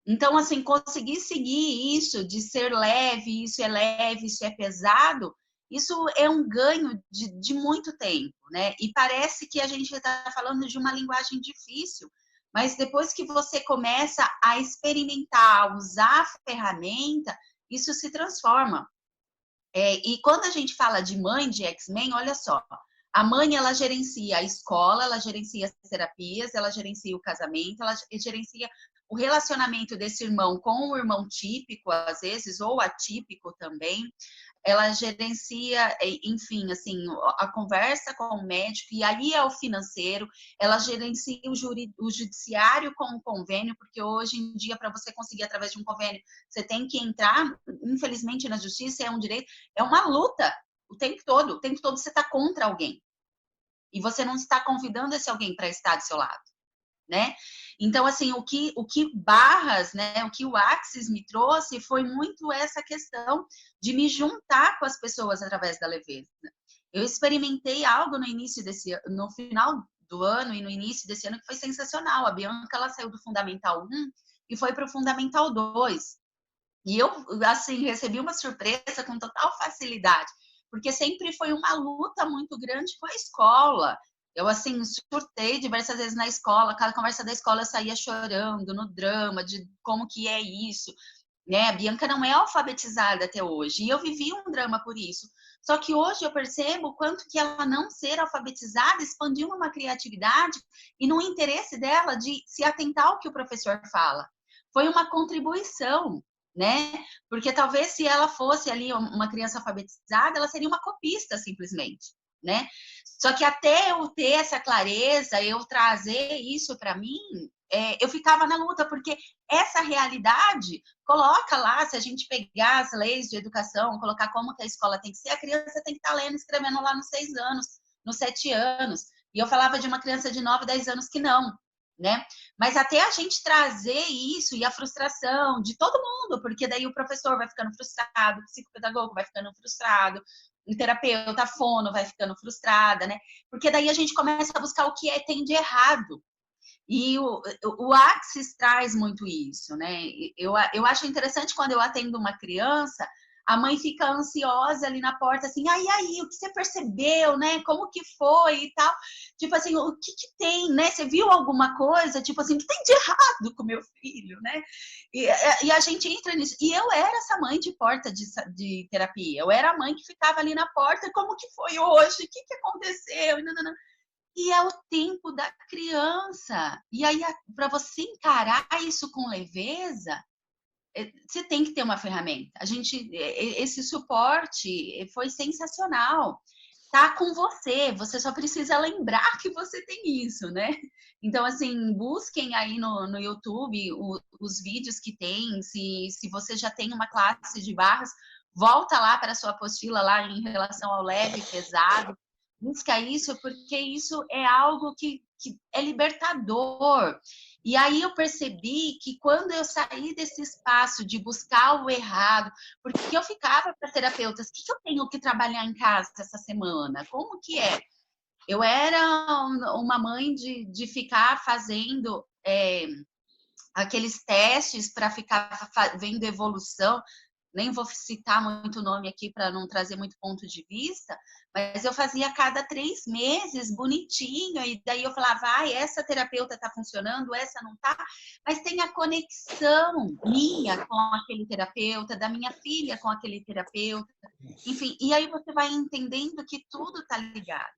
Então, assim, conseguir seguir isso de ser leve, isso é pesado, isso é um ganho de muito tempo, né? E parece que a gente está falando de uma linguagem difícil, mas depois que você começa a experimentar, a usar a ferramenta, isso se transforma. E quando a gente fala de mãe de X-Men, olha só, a mãe ela gerencia a escola, ela gerencia as terapias, ela gerencia o casamento, ela gerencia o relacionamento desse irmão com o irmão típico, às vezes, ou atípico também. Ela gerencia, enfim, assim, a conversa com o médico, e aí é o financeiro, ela gerencia o judiciário com o convênio, porque hoje em dia, para você conseguir através de um convênio, você tem que entrar, infelizmente, na justiça, é um direito, é uma luta o tempo todo você está contra alguém. E você não está convidando esse alguém para estar do seu lado, né? Então, assim, o que Barras, né, o que o Axis me trouxe foi muito essa questão de me juntar com as pessoas através da leveza. Eu experimentei algo no final do ano e no início desse ano que foi sensacional. A Bianca, ela saiu do Fundamental 1 e foi para o Fundamental 2. E eu, assim, recebi uma surpresa com total facilidade, porque sempre foi uma luta muito grande com a escola. Eu, assim, surtei diversas vezes na escola, cada conversa da escola eu saía chorando, no drama, de como que é isso, né? A Bianca não é alfabetizada até hoje, e eu vivi um drama por isso. Só que hoje eu percebo o quanto que ela não ser alfabetizada expandiu uma criatividade e no interesse dela de se atentar ao que o professor fala. Foi uma contribuição, né? Porque talvez se ela fosse ali uma criança alfabetizada, ela seria uma copista simplesmente, né? Só que até eu ter essa clareza, eu trazer isso para mim, eu ficava na luta, porque essa realidade coloca lá, se a gente pegar as leis de educação, colocar como que a escola tem que ser, a criança tem que estar lendo e escrevendo lá nos 6 anos, nos 7 anos. E eu falava de uma criança de 9, 10 anos que não, né? Mas até a gente trazer isso e a frustração de todo mundo, porque daí o professor vai ficando frustrado, o psicopedagogo vai ficando frustrado, o terapeuta, a fono vai ficando frustrada, né? Porque daí a gente começa a buscar o que tem de errado. E o Axis traz muito isso, né? Eu acho interessante quando eu atendo uma criança, a mãe fica ansiosa ali na porta, assim, aí, o que você percebeu, né? Como que foi e tal. Tipo assim, o que tem, né? Você viu alguma coisa? Tipo assim, o que tem de errado com meu filho, né? E a gente entra nisso. E eu era essa mãe de porta de terapia. Eu era a mãe que ficava ali na porta, como que foi hoje? O que aconteceu? E é o tempo da criança. E aí, para você encarar isso com leveza, você tem que ter uma ferramenta. Esse suporte foi sensacional. Tá com você só precisa lembrar que você tem isso, né? Então, assim, busquem aí no YouTube os vídeos que tem. Se você já tem uma classe de barras, volta lá para a sua apostila lá em relação ao leve e pesado. Busca isso, porque isso é algo que é libertador. E aí eu percebi que quando eu saí desse espaço de buscar o errado, porque eu ficava para terapeutas, o que eu tenho que trabalhar em casa essa semana? Como que é? Eu era uma mãe de ficar fazendo aqueles testes para ficar vendo evolução. Nem vou citar muito nome aqui para não trazer muito ponto de vista, mas eu fazia a cada 3 meses, bonitinho, e daí eu falava, essa terapeuta está funcionando, essa não está, mas tem a conexão minha com aquele terapeuta, da minha filha com aquele terapeuta, enfim, e aí você vai entendendo que tudo está ligado.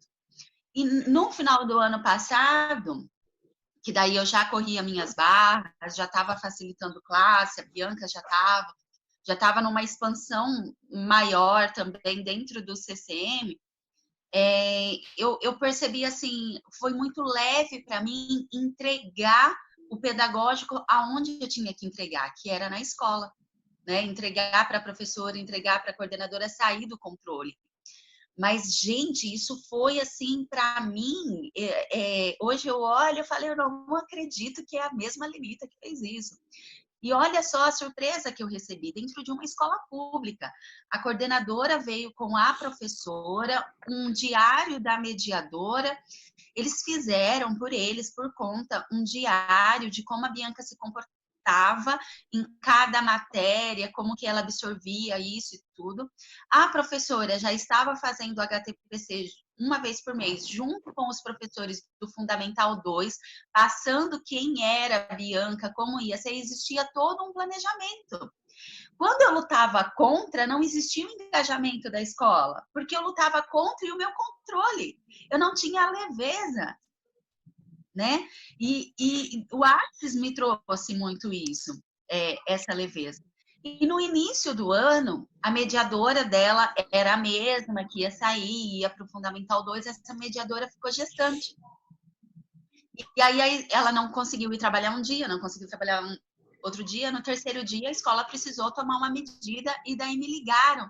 E no final do ano passado, que daí eu já corria minhas barras, já estava facilitando classe, a Bianca já estava numa expansão maior também dentro do CCM. Eu percebi assim, foi muito leve para mim entregar o pedagógico aonde eu tinha que entregar, que era na escola, né? Entregar para a professora, entregar para a coordenadora, sair do controle. Mas, gente, isso foi assim, para mim, hoje eu olho e falei, eu não acredito que é a mesma Lenita que fez isso. E olha só a surpresa que eu recebi dentro de uma escola pública. A coordenadora veio com a professora, um diário da mediadora. Eles fizeram por eles, por conta, um diário de como a Bianca se comportava em cada matéria, como que ela absorvia isso e tudo. A professora já estava fazendo o HTPC uma vez por mês, junto com os professores do Fundamental 2, passando quem era a Bianca, como ia ser, existia todo um planejamento. Quando eu lutava contra, não existia o engajamento da escola, porque eu lutava contra e o meu controle. Eu não tinha a leveza, né? E o Artes me trouxe muito isso, essa leveza. E no início do ano, a mediadora dela era a mesma, que ia sair, ia para o Fundamental 2, essa mediadora ficou gestante. E aí ela não conseguiu ir trabalhar um dia, não conseguiu trabalhar outro dia, no terceiro dia a escola precisou tomar uma medida e daí me ligaram.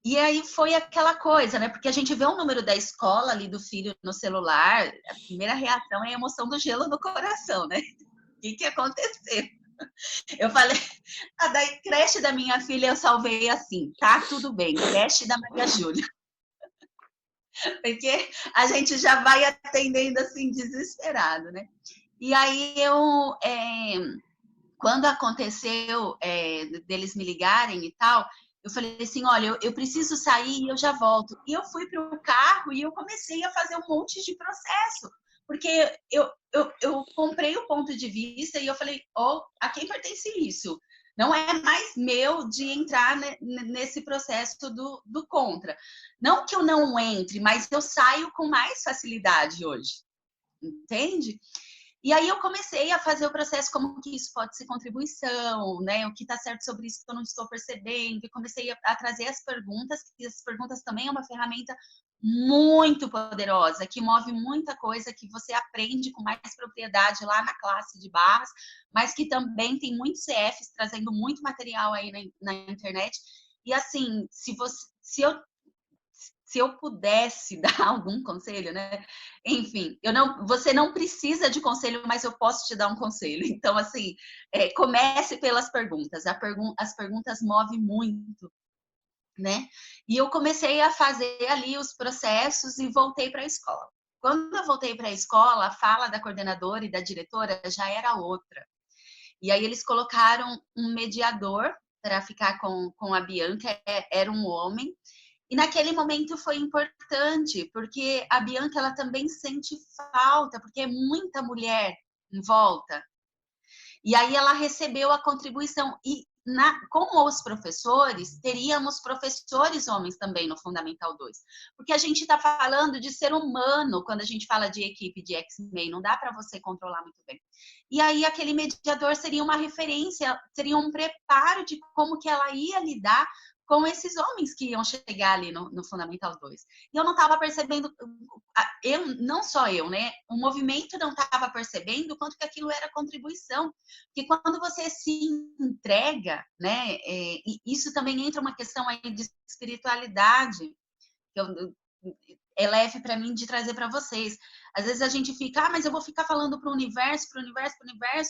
E aí foi aquela coisa, né? Porque a gente vê o número da escola ali do filho no celular, a primeira reação é a emoção do gelo no coração, né? O que aconteceu? Eu falei, a da creche da minha filha eu salvei assim, tá tudo bem, creche da Maria Júlia. Porque a gente já vai atendendo assim, desesperado, né? E aí quando aconteceu deles me ligarem e tal, eu falei assim, olha, eu preciso sair e eu já volto. E eu fui para o carro e eu comecei a fazer um monte de processo. Porque eu comprei o ponto de vista e eu falei, a quem pertence isso? Não é mais meu de entrar nesse processo do contra. Não que eu não entre, mas eu saio com mais facilidade hoje. Entende? E aí eu comecei a fazer o processo como que isso pode ser contribuição, né? O que está certo sobre isso que eu não estou percebendo. E comecei a trazer as perguntas, que as perguntas também é uma ferramenta muito poderosa, que move muita coisa que você aprende com mais propriedade lá na classe de barras, mas que também tem muitos CFs trazendo muito material aí na internet. E assim, se eu pudesse dar algum conselho, né? Enfim, você não precisa de conselho, mas eu posso te dar um conselho. Então, assim, comece pelas perguntas. As perguntas movem muito, né? E eu comecei a fazer ali os processos e voltei para a escola. Quando eu voltei para a escola, a fala da coordenadora e da diretora já era outra. E aí eles colocaram um mediador para ficar com a Bianca, era um homem. E naquele momento foi importante, porque a Bianca ela também sente falta, porque é muita mulher em volta. E aí ela recebeu a contribuição. E como os professores, teríamos professores homens também no Fundamental 2. Porque a gente está falando de ser humano quando a gente fala de equipe de X-Men, não dá para você controlar muito bem. E aí aquele mediador seria uma referência, seria um preparo de como que ela ia lidar com esses homens que iam chegar ali no Fundamental 2. E eu não estava percebendo, não só eu, né? O movimento não estava percebendo o quanto que aquilo era contribuição. Porque quando você se entrega, né? E isso também entra uma questão aí de espiritualidade, que é leve para mim de trazer para vocês. Às vezes a gente fica, mas eu vou ficar falando para o universo,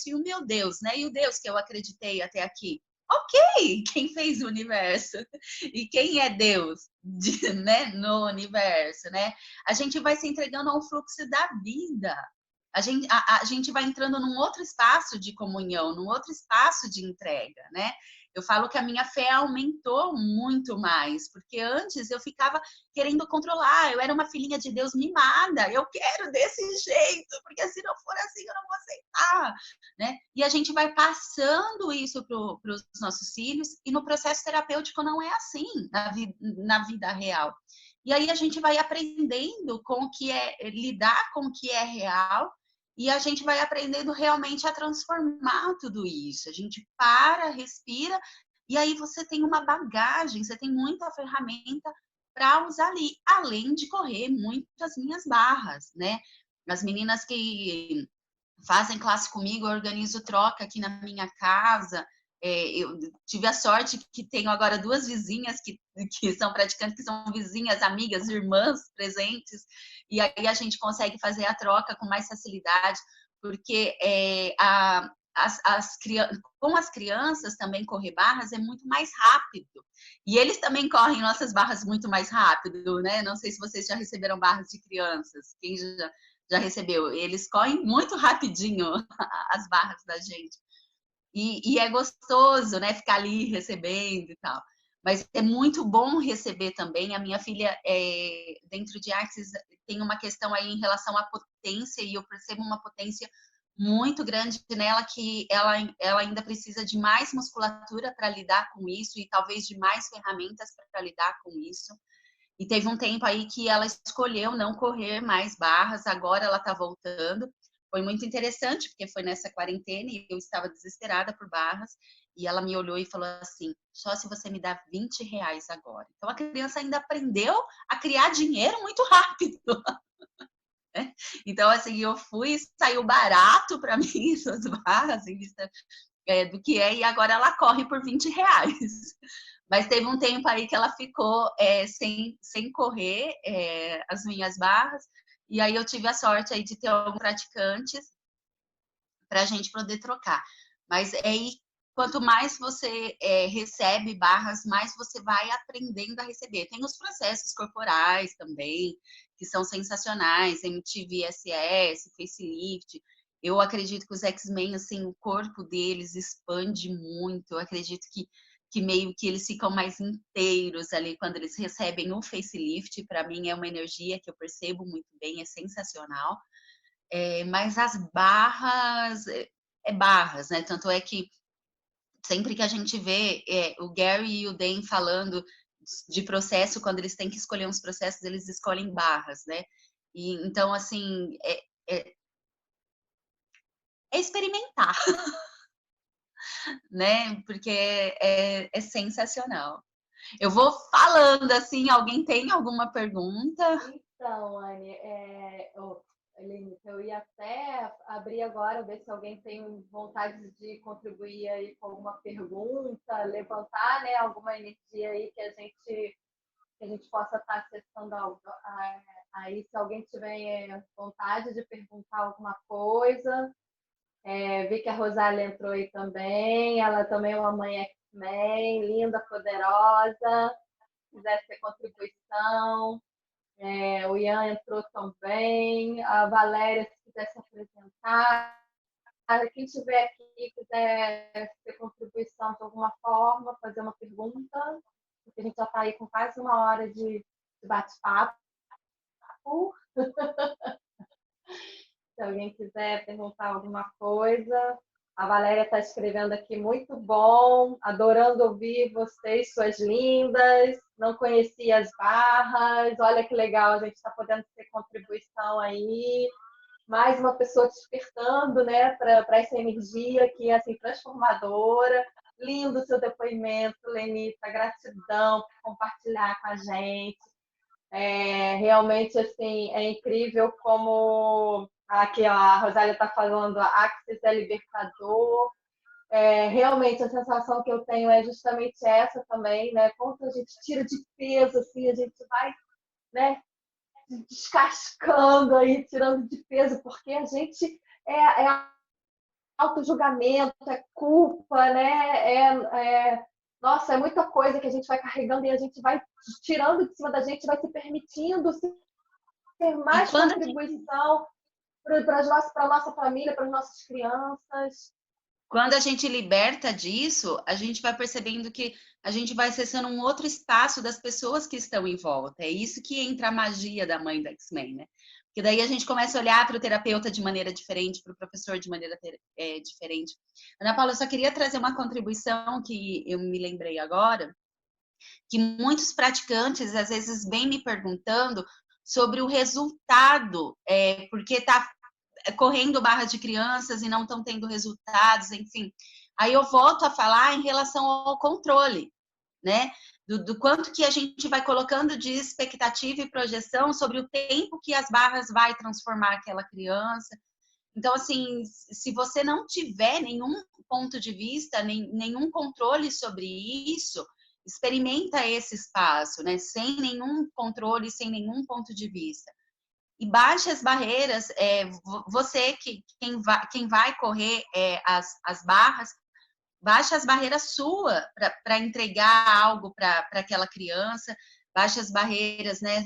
e o meu Deus, né? E o Deus que eu acreditei até aqui. Ok, quem fez o universo? E quem é Deus né, no universo, né? A gente vai se entregando ao fluxo da vida. A gente vai entrando num outro espaço de comunhão, num outro espaço de entrega, né? Eu falo que a minha fé aumentou muito mais, porque antes eu ficava querendo controlar, eu era uma filhinha de Deus mimada, eu quero desse jeito, porque se não for assim eu não vou aceitar, né? E a gente vai passando isso para os nossos filhos, e no processo terapêutico não é assim, na vida real. E aí a gente vai aprendendo com o que lidar com o que é real, e a gente vai aprendendo realmente a transformar tudo isso. A gente para, respira, e aí você tem uma bagagem, você tem muita ferramenta para usar ali, além de correr muitas minhas barras, né? As meninas que fazem classe comigo, eu organizo troca aqui na minha casa. Eu tive a sorte que tenho agora 2 vizinhas que são praticantes, que são vizinhas, amigas, irmãs presentes, e aí a gente consegue fazer a troca com mais facilidade, porque com as crianças também correr barras é muito mais rápido. E eles também correm nossas barras muito mais rápido, né? Não sei se vocês já receberam barras de crianças. Quem já recebeu? Eles correm muito rapidinho as barras da gente. E é gostoso, né? Ficar ali recebendo e tal. Mas é muito bom receber também. A minha filha, dentro de artes, tem uma questão aí em relação à potência, e eu percebo uma potência muito grande nela, que ela ainda precisa de mais musculatura para lidar com isso, e talvez de mais ferramentas para lidar com isso. E teve um tempo aí que ela escolheu não correr mais barras, agora ela está voltando. Foi muito interessante, porque foi nessa quarentena e eu estava desesperada por barras, e ela me olhou e falou assim: só se você me dá R$20 agora. Então a criança ainda aprendeu a criar dinheiro muito rápido. Então, assim, eu fui, saiu barato para mim essas barras, em vista do que é, e agora ela corre por R$20. Mas teve um tempo aí que ela ficou sem correr as minhas barras, e aí eu tive a sorte aí de ter alguns praticantes para a gente poder trocar. Mas aí, quanto mais você recebe barras, mais você vai aprendendo a receber. Tem os processos corporais também, que são sensacionais, MTVSS, facelift. Eu acredito que os X-Men, assim, o corpo deles expande muito. Eu acredito que meio que eles ficam mais inteiros ali quando eles recebem um facelift. Para mim é uma energia que eu percebo muito bem, é sensacional. Mas as barras, barras, né? Tanto é que sempre que a gente vê o Gary e o Dan falando de processo, quando eles têm que escolher uns processos, eles escolhem barras, né? E, então, assim, é experimentar, né? Porque é sensacional. Eu vou falando assim, alguém tem alguma pergunta? Então, Anne, Eline, eu ia até abrir agora, ver se alguém tem vontade de contribuir aí com alguma pergunta, levantar, né, alguma energia aí que a gente possa estar acessando aí, se alguém tiver vontade de perguntar alguma coisa. Vi que a Rosália entrou aí também, ela também é uma mãe X-Men, linda, poderosa, se quiser ter contribuição. O Ian entrou também, a Valéria, se quiser se apresentar. Quem estiver aqui e quiser ter contribuição de alguma forma, fazer uma pergunta, porque a gente já está aí com quase 1 hora de bate-papo. Se alguém quiser perguntar alguma coisa. A Valéria está escrevendo aqui, muito bom, adorando ouvir vocês, suas lindas, não conhecia as barras, olha que legal, a gente está podendo ter contribuição aí. Mais uma pessoa despertando, né, para essa energia que é assim, transformadora. Lindo o seu depoimento, Lenita, gratidão por compartilhar com a gente. Realmente, assim, é incrível como aqui ó, a Rosália está falando, a Axis é libertador. Realmente, a sensação que eu tenho é justamente essa também, né? Quando a gente tira de peso, assim, a gente vai, né, descascando aí, tirando de peso, porque a gente é auto-julgamento, é culpa, né? Nossa, é muita coisa que a gente vai carregando e a gente vai tirando de cima da gente, vai se permitindo ter mais contribuição para a nossa família, para as nossas crianças. Quando a gente liberta disso, a gente vai percebendo que a gente vai acessando um outro espaço das pessoas que estão em volta. É isso que entra a magia da mãe da X-Men, né? Porque daí a gente começa a olhar para o terapeuta de maneira diferente, para o professor de maneira diferente. Ana Paula, eu só queria trazer uma contribuição que eu me lembrei agora, que muitos praticantes às vezes vêm me perguntando sobre o resultado, porque correndo barras de crianças e não estão tendo resultados, enfim. Aí eu volto a falar em relação ao controle, né? Do quanto que a gente vai colocando de expectativa e projeção sobre o tempo que as barras vai transformar aquela criança. Então, assim, se você não tiver nenhum ponto de vista, nenhum controle sobre isso, experimenta esse espaço, né? Sem nenhum controle, sem nenhum ponto de vista. E baixe as barreiras, você quem vai correr as barras, baixe as barreiras sua para entregar algo para aquela criança, baixe as barreiras, né,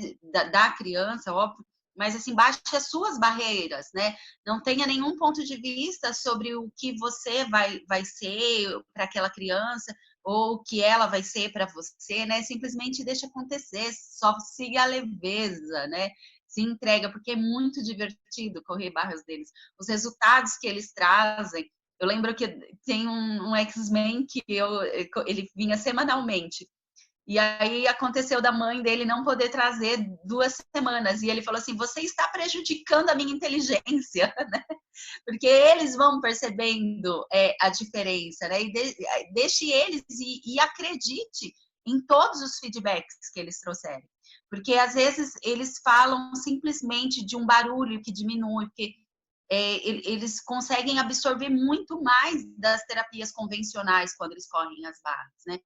da criança, óbvio, mas assim, baixe as suas barreiras, né? Não tenha nenhum ponto de vista sobre o que você vai ser para aquela criança ou o que ela vai ser para você, né? Simplesmente deixa acontecer, só siga a leveza, né? Se entrega, porque é muito divertido correr barras deles. Os resultados que eles trazem. Eu lembro que tem um X-Men que ele vinha semanalmente. E aí aconteceu da mãe dele não poder trazer 2 semanas. E ele falou assim, você está prejudicando a minha inteligência, né? Porque eles vão percebendo a diferença, né? E deixe eles e acredite em todos os feedbacks que eles trouxerem. Porque às vezes eles falam simplesmente de um barulho que diminui, porque eles conseguem absorver muito mais das terapias convencionais quando eles correm as barras, né?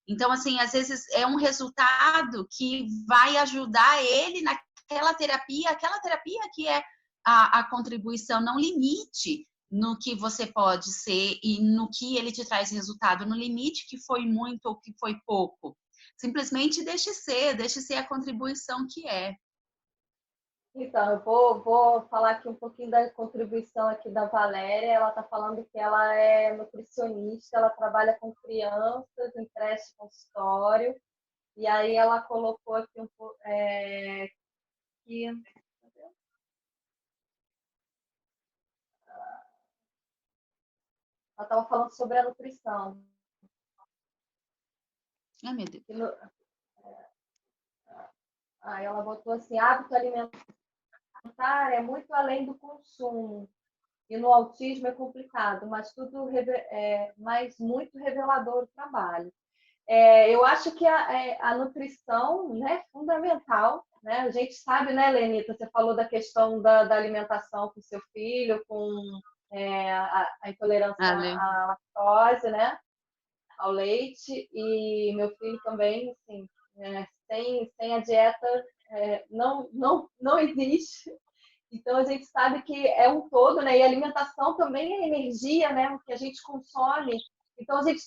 Então, assim, às vezes é um resultado que vai ajudar ele naquela terapia, aquela terapia que é a contribuição, não limite no que você pode ser e no que ele te traz resultado, no limite que foi muito ou que foi pouco. Simplesmente deixe ser a contribuição que é. Então, eu vou falar aqui um pouquinho da contribuição aqui da Valéria. Ela está falando que ela é nutricionista, ela trabalha com crianças em creche consultório. E aí ela colocou aqui que ela estava falando sobre a nutrição. Ai, meu Deus. Aí ela botou assim, hábito alimentar é muito além do consumo. E no autismo é complicado, mas mas muito revelador o trabalho. Eu acho que a nutrição, né, é fundamental. Né? A gente sabe, né, Lenita, você falou da questão da alimentação com seu filho, com a intolerância à lactose, né, ao leite, e meu filho também, assim, sem a dieta não existe. Então, a gente sabe que é um todo, né? E a alimentação também é energia, né? O que a gente consome. Então, a gente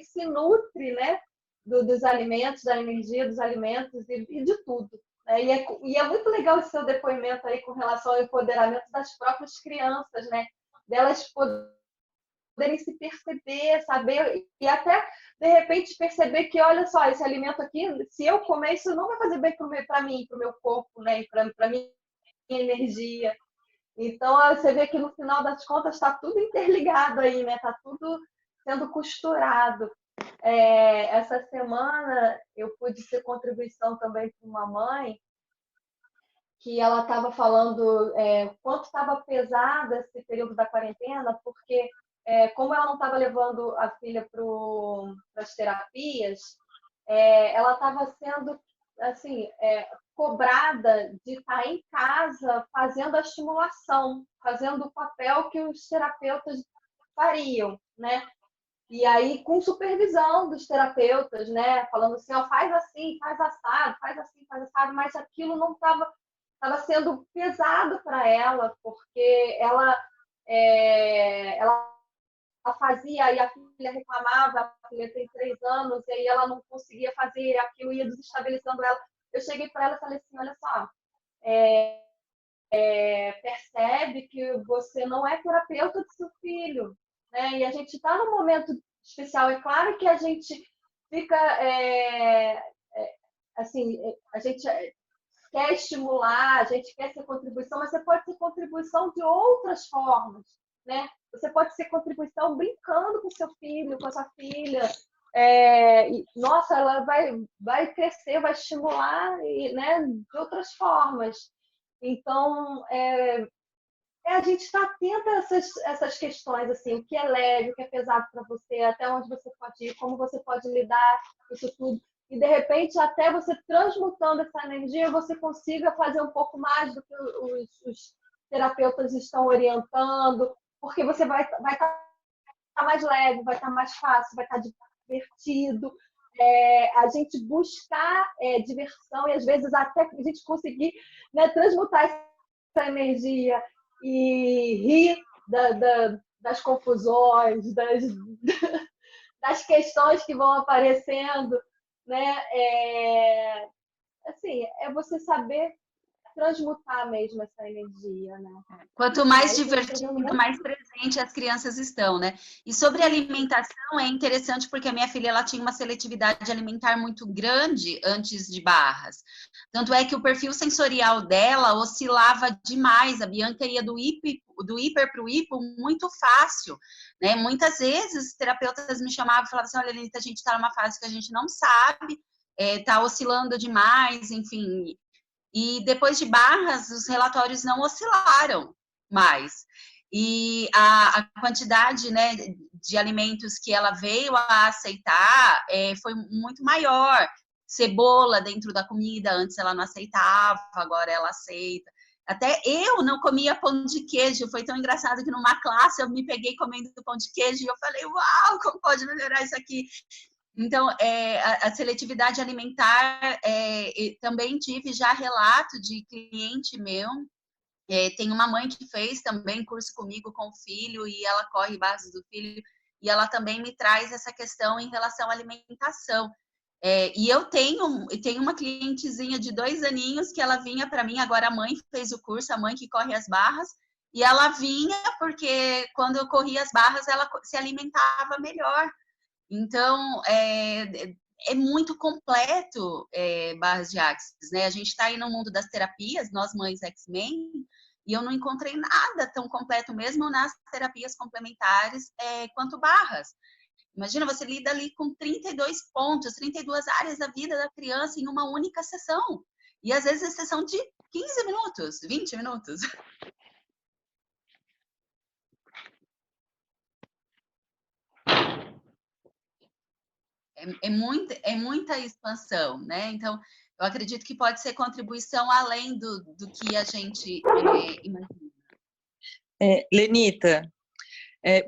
se nutre, né? Dos alimentos, da energia dos alimentos e de tudo. Né? E é muito legal esse seu depoimento aí com relação ao empoderamento das próprias crianças, né? Delas poderem se perceber, saber, e até, de repente, perceber que, olha só, esse alimento aqui, se eu comer, isso não vai fazer bem para mim, para o meu corpo, né? Para mim energia. Então, você vê que no final das contas está tudo interligado aí, né? Está tudo sendo costurado. Essa semana eu pude ser contribuição também para uma mãe que ela estava falando quanto estava pesada esse período da quarentena, porque como ela não estava levando a filha para as terapias, ela estava sendo assim cobrada de estar em casa fazendo a estimulação, fazendo o papel que os terapeutas fariam, né? E aí com supervisão dos terapeutas, né? Falando assim, ó, faz assim, faz assado, faz assim, faz assado, mas aquilo não estava sendo pesado para ela, porque ela fazia e a filha reclamava, a filha tem 3 anos, e aí ela não conseguia fazer, aquilo ia desestabilizando ela. Eu cheguei para ela e falei assim, olha só, percebe que você não é terapeuta do seu filho, né? E a gente está num momento especial. É claro que a gente fica, assim, a gente quer estimular, a gente quer ser contribuição, mas você pode ser contribuição de outras formas, né? Você pode ser contribuição brincando com seu filho, com a sua filha. Nossa, ela vai crescer, vai estimular, né, de outras formas. Então, a gente estar atenta a essas questões, assim, o que é leve, o que é pesado para você, até onde você pode ir, como você pode lidar com isso tudo. E, de repente, até você transmutando essa energia, você consiga fazer um pouco mais do que os terapeutas estão orientando, porque você vai estar mais leve, vai estar mais fácil, vai estar divertido. A gente buscar diversão e, às vezes, até a gente conseguir, né, transmutar essa energia e rir das confusões, das questões que vão aparecendo, né? Assim, é você saber transmutar mesmo essa energia, né? Quanto mais Aí tem divertido, mais presente as crianças estão, né? E sobre alimentação é interessante porque a minha filha ela tinha uma seletividade alimentar muito grande antes de Barras. Tanto é que o perfil sensorial dela oscilava demais. A Bianca ia do hiper para o hipo muito fácil, né? Muitas vezes os terapeutas me chamavam e falavam assim: olha, Lenita, a gente está numa fase que a gente não sabe, está oscilando demais, enfim. E depois de Barras, os relatórios não oscilaram mais. E a quantidade, né, de alimentos que ela veio a aceitar foi muito maior. Cebola dentro da comida, antes ela não aceitava, agora ela aceita. Até eu não comia pão de queijo, foi tão engraçado que numa classe eu me peguei comendo pão de queijo e eu falei, uau, como pode melhorar isso aqui? Então, a seletividade alimentar, também tive já relato de cliente meu, tem uma mãe que fez também curso comigo com o filho, e ela corre bases do filho, e ela também me traz essa questão em relação à alimentação. E eu tenho uma clientezinha de 2 aninhos que ela vinha para mim, agora a mãe fez o curso, a mãe que corre as barras, e ela vinha porque quando eu corria as barras, ela se alimentava melhor. Então, é muito completo Barras de Axis, né? A gente está aí no mundo das terapias, nós mães X-Men, e eu não encontrei nada tão completo mesmo nas terapias complementares quanto Barras. Imagina, você lida ali com 32 pontos, 32 áreas da vida da criança em uma única sessão. E às vezes é sessão de 15 minutos, 20 minutos. É muita expansão, né? Então, eu acredito que pode ser contribuição além do que a gente imagina. Lenita,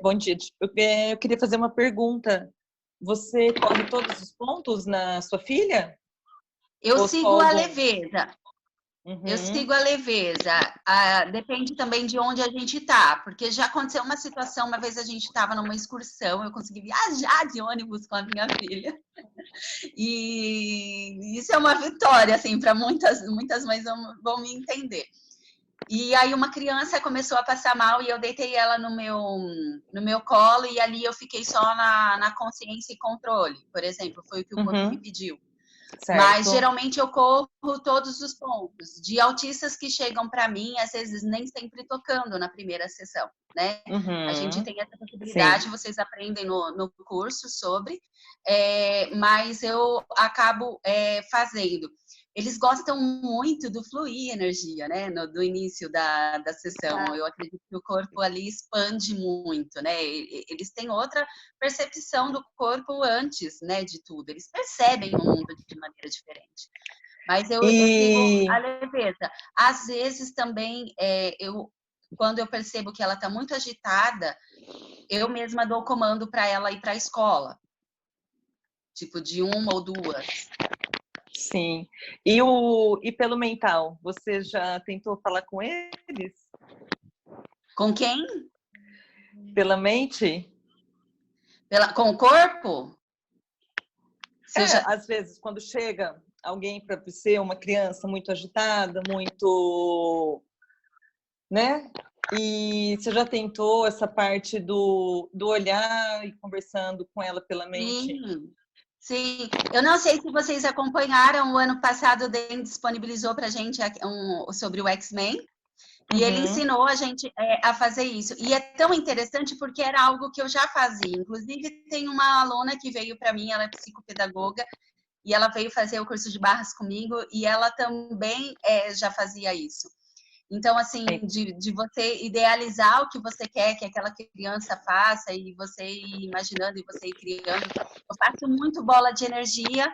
bom dia. Eu queria fazer uma pergunta. Você corre todos os pontos na sua filha? Eu Ou sigo a leveza. Uhum. Eu sigo a leveza. Depende também de onde a gente tá, porque já aconteceu uma situação, uma vez a gente estava numa excursão, eu consegui viajar de ônibus com a minha filha. E isso é uma vitória, assim, para muitas mães vão me entender. E aí uma criança começou a passar mal e eu deitei ela no meu colo e ali eu fiquei só na consciência e controle, por exemplo, foi o que o corpo me pediu. Certo. Mas geralmente eu corro todos os pontos. De autistas que chegam para mim, às vezes nem sempre tocando na primeira sessão, né? A gente tem essa possibilidade, sim. Vocês aprendem no curso sobre, mas eu acabo fazendo. Eles gostam muito do fluir energia, né? Do início da sessão. Eu acredito que o corpo ali expande muito, né? Eles têm outra percepção do corpo antes, né? De tudo. Eles percebem o mundo de maneira diferente. Mas eu sigo a leveza. Às vezes também, quando eu percebo que ela está muito agitada, eu mesma dou comando para ela ir para a escola. Tipo, de 1 ou 2. Sim. E pelo mental, você já tentou falar com eles? Com quem? Pela mente? Com o corpo? Às vezes, quando chega alguém para você, uma criança muito agitada, muito... né? E você já tentou essa parte do olhar e conversando com ela pela mente? Sim. Eu não sei se vocês acompanharam, o ano passado o Dan disponibilizou para a gente sobre o X-Men, e ele ensinou a gente a fazer isso. E é tão interessante porque era algo que eu já fazia. Inclusive, tem uma aluna que veio para mim, ela é psicopedagoga, e ela veio fazer o curso de barras comigo, e ela também já fazia isso. Então, assim, de você idealizar o que você quer que aquela criança faça e você ir imaginando e você ir criando. Eu faço muito bola de energia.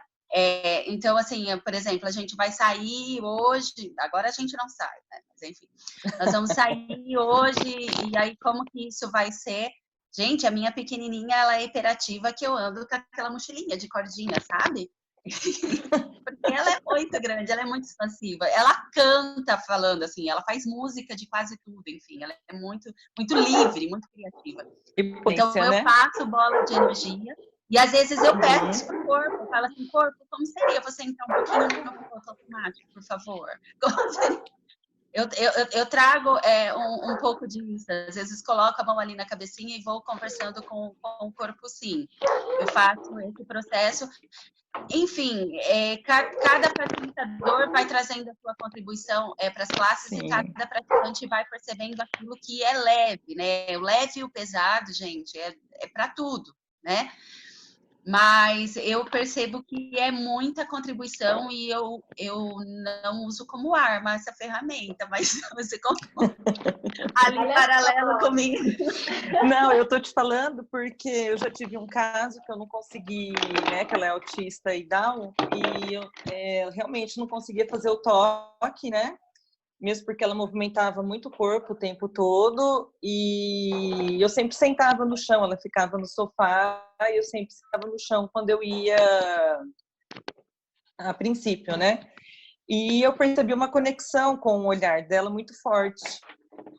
Então, assim, por exemplo, a gente vai sair hoje, agora a gente não sai, né? Mas enfim, nós vamos sair hoje e aí como que isso vai ser? Gente, a minha pequenininha, ela é hiperativa que eu ando com aquela mochilinha de cordinha, sabe? Porque ela é muito grande, ela é muito expansiva. Ela canta falando, assim, ela faz música de quase tudo, enfim. Ela é muito, muito livre, muito criativa. Então, eu faço bola de energia e, às vezes, eu peço pro corpo. Eu falo assim, corpo, como seria você entrar um pouquinho no meu piloto automático, por favor? Como seria? Eu trago um pouco disso. Às vezes, coloco a mão ali na cabecinha e vou conversando com o corpo, sim. Eu faço esse processo. Enfim, cada facilitador vai trazendo a sua contribuição para as classes. Sim. E cada praticante vai percebendo aquilo que é leve, né? O leve e o pesado, gente, é para tudo, né? Mas eu percebo que é muita contribuição e eu não uso como arma essa ferramenta, mas você colocou ali paralelo comigo. Não, eu tô te falando porque eu já tive um caso que eu não consegui, né, que ela é autista e Down, e eu realmente não conseguia fazer o toque, né? Mesmo porque ela movimentava muito o corpo o tempo todo, e eu sempre sentava no chão, ela ficava no sofá, e eu sempre sentava no chão quando eu ia a princípio, né? E eu percebi uma conexão com o olhar dela muito forte.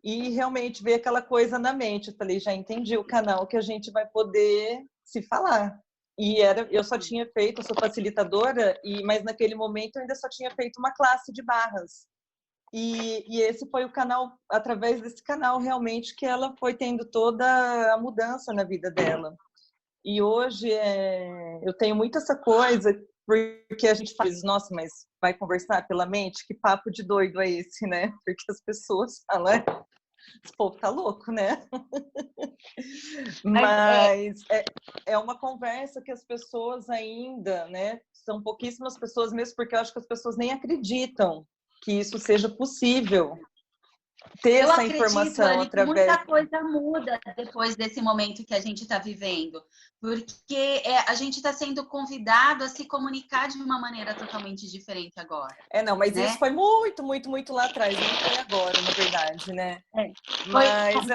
E realmente veio aquela coisa na mente. Eu falei, já entendi o canal que a gente vai poder se falar. E eu só tinha feito, eu sou facilitadora, mas naquele momento eu ainda só tinha feito uma classe de barras. E esse foi o canal, através desse canal realmente que ela foi tendo toda a mudança na vida dela. E hoje eu tenho muito essa coisa, porque a gente faz, nossa, mas vai conversar pela mente? Que papo de doido é esse, né? Porque as pessoas falam, esse povo tá louco, né? Mas é uma conversa que as pessoas ainda, né? São pouquíssimas pessoas mesmo, porque eu acho que as pessoas nem acreditam que isso seja possível. Ter essa informação Anny, através... muita coisa muda depois desse momento que a gente está vivendo, porque a gente está sendo convidado a se comunicar de uma maneira totalmente diferente agora. Não, mas né? Isso foi muito, muito, muito lá atrás, não foi agora, na verdade, né?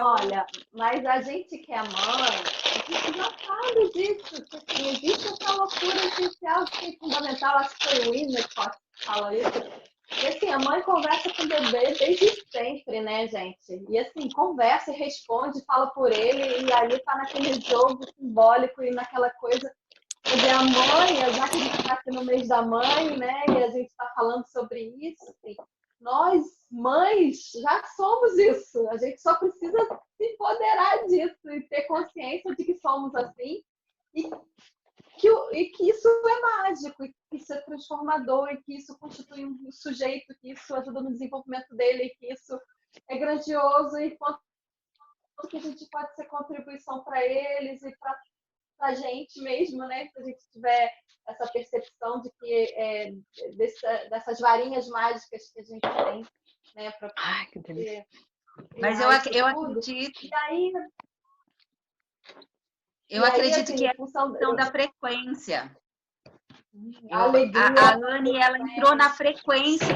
Olha, mas a gente que é mãe, a gente já sabe disso, que assim, existe essa loucura essencial que é fundamental, acho que foi o Winner que fala isso. E assim, a mãe conversa com o bebê desde sempre, né, gente? E assim, conversa e responde, fala por ele, e aí tá naquele jogo simbólico e naquela coisa. Quer dizer, a mãe, já que a gente está aqui no mês da mãe, né, e a gente está falando sobre isso, assim, nós, mães, já somos isso. A gente só precisa se empoderar disso e ter consciência de que somos assim e que isso é mágico, e que isso é transformador, e que isso constitui um sujeito, que isso ajuda no desenvolvimento dele, e que isso é grandioso, e quanto que a gente pode ser contribuição para eles e para a gente mesmo, né? Se a gente tiver essa percepção de que dessas varinhas mágicas que a gente tem, né? Que delícia. Mas eu acredito. E aí, eu acredito assim, que é a função da frequência. A Anny, ela entrou na frequência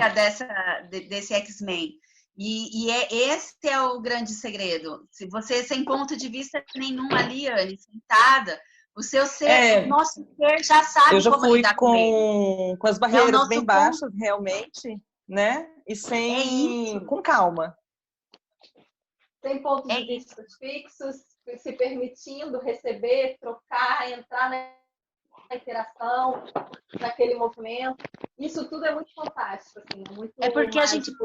desse X-Men. E esse é o grande segredo. Se você, sem ponto de vista nenhum ali, Anny, sentada, o seu ser, o nosso ser já sabe eu já como fui lidar com ele. Com as barreiras bem baixas, realmente, né? E com calma. Sem pontos de vista fixos, se permitindo receber, trocar, entrar na interação, naquele movimento. Isso tudo é muito fantástico, assim, é muito porque mágico.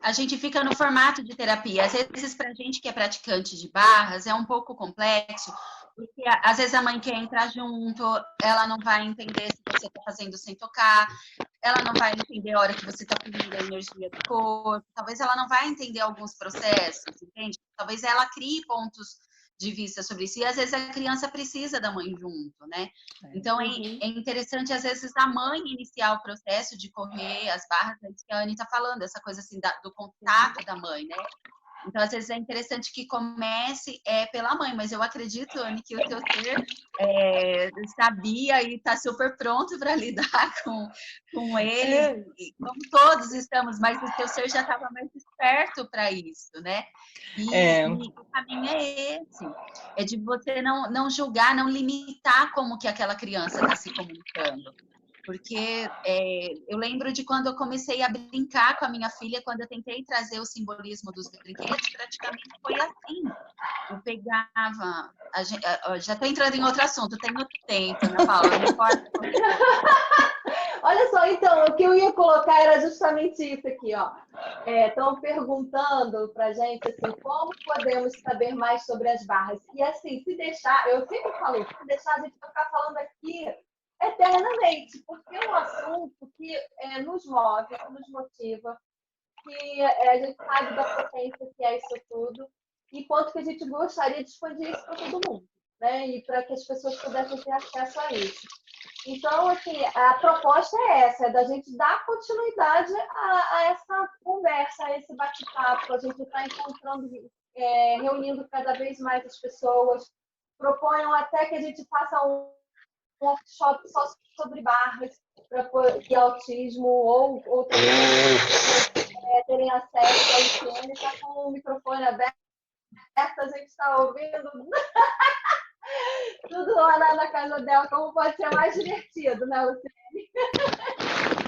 A gente fica no formato de terapia. Às vezes, para a gente que é praticante de barras, é um pouco complexo, porque às vezes a mãe quer entrar junto, ela não vai entender se você está fazendo sem tocar, ela não vai entender a hora que você está fluindo a energia do corpo, talvez ela não vai entender alguns processos, entende? Talvez ela crie pontos de vista sobre isso. E às vezes a criança precisa da mãe junto, né? Então é interessante, às vezes, a mãe iniciar o processo de correr as barras, é isso que a Anny está falando, essa coisa assim do contato da mãe, né? Então, às vezes, é interessante que comece pela mãe, mas eu acredito, Anny, que o teu ser sabia e está super pronto para lidar com eles, como todos estamos, mas o teu ser já estava mais esperto para isso, né? E o caminho é esse, é de você não julgar, não limitar como que aquela criança está se comunicando. Porque eu lembro de quando eu comecei a brincar com a minha filha, quando eu tentei trazer o simbolismo dos brinquedos, praticamente foi assim. Eu pegava... já estou entrando em outro assunto, tenho tempo, Ana Paula, não corta qualquer coisa. Olha só, então, o que eu ia colocar era justamente isso aqui, ó. Estão perguntando pra gente, assim, como podemos saber mais sobre as barras? E assim, se deixar, eu sempre falo, se deixar a gente vai ficar falando aqui eternamente, porque é um assunto que nos move, que nos motiva, que a gente sabe da potência que é isso tudo, e quanto que a gente gostaria de expandir isso para todo mundo, né? E para que as pessoas pudessem ter acesso a isso. Então, assim, a proposta é essa, é da gente dar continuidade a essa conversa, a esse bate-papo, a gente está encontrando, reunindo cada vez mais as pessoas, proponham até que a gente faça um workshop só sobre barras e autismo ou outras pessoas terem acesso. A Luciene está com o microfone aberto, a gente está ouvindo tudo lá na casa dela, como pode ser mais divertido, né, Luciene?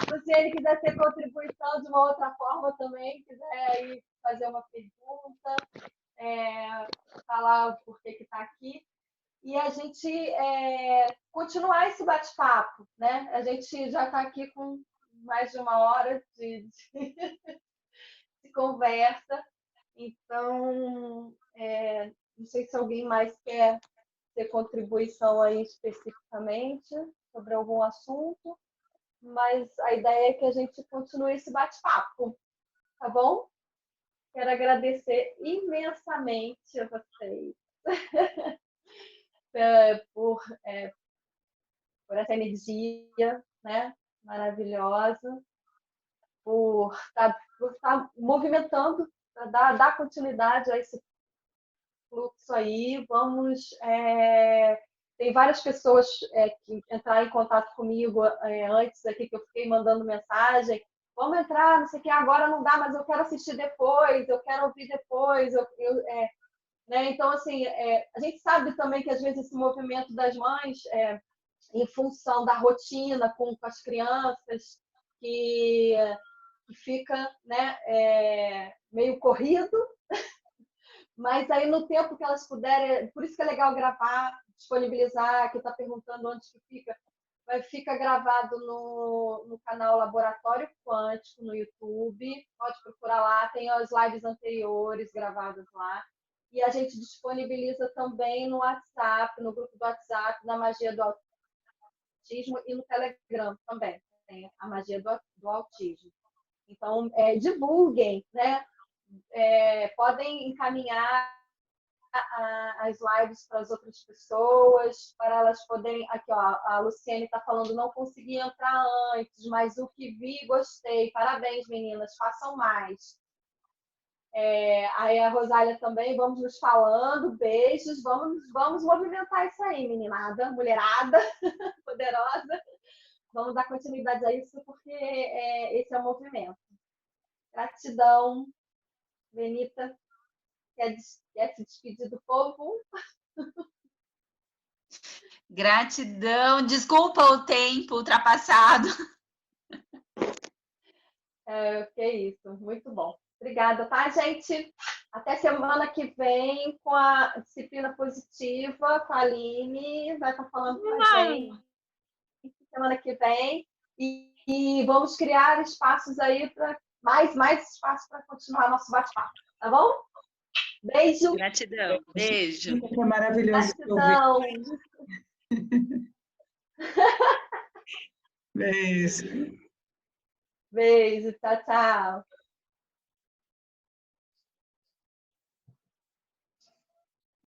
Luciene quiser ter contribuição de uma outra forma também, quiser aí fazer uma pergunta, falar o porquê que está aqui. E a gente continuar esse bate-papo, né? A gente já está aqui com mais de 1 hora de conversa, então não sei se alguém mais quer ter contribuição aí especificamente sobre algum assunto, mas a ideia é que a gente continue esse bate-papo, tá bom? Quero agradecer imensamente a vocês por essa energia, né, maravilhosa, por estar movimentando, para dar continuidade a esse fluxo aí. Tem várias pessoas que entraram em contato comigo antes aqui, que eu fiquei mandando mensagem. Vamos entrar, não sei o que, agora não dá, mas eu quero assistir depois, eu quero ouvir depois. Né? Então, assim, a gente sabe também que às vezes esse movimento das mães, em função da rotina com as crianças, que fica, né, meio corrido, mas aí no tempo que elas puderem, por isso que é legal gravar, disponibilizar, que está perguntando onde que fica gravado no canal Laboratório Quântico no YouTube, pode procurar lá, tem as lives anteriores gravadas lá. E a gente disponibiliza também no WhatsApp, no grupo do WhatsApp, na Magia do Autismo, e no Telegram também, tem a Magia do Autismo. Então, divulguem, né? Podem encaminhar as lives para as outras pessoas, para elas poderem... Aqui, ó, a Luciene está falando, não consegui entrar antes, mas o que vi, gostei. Parabéns, meninas, façam mais. Aí a Rosália também, vamos nos falando, beijos, vamos movimentar isso aí, meninada, mulherada poderosa. Vamos dar continuidade a isso, porque esse é o movimento. Gratidão. Benita, quer se despedir do povo? Gratidão. Desculpa o tempo ultrapassado. Que isso, muito bom. Obrigada, tá, gente? Até semana que vem com a disciplina positiva, com a Aline, vai estar falando com a gente semana que vem. E vamos criar espaços aí para mais espaço para continuar nosso bate-papo, tá bom? Beijo. Gratidão. Beijo. É maravilhoso. Gratidão. Beijo. Beijo. Tchau, tchau.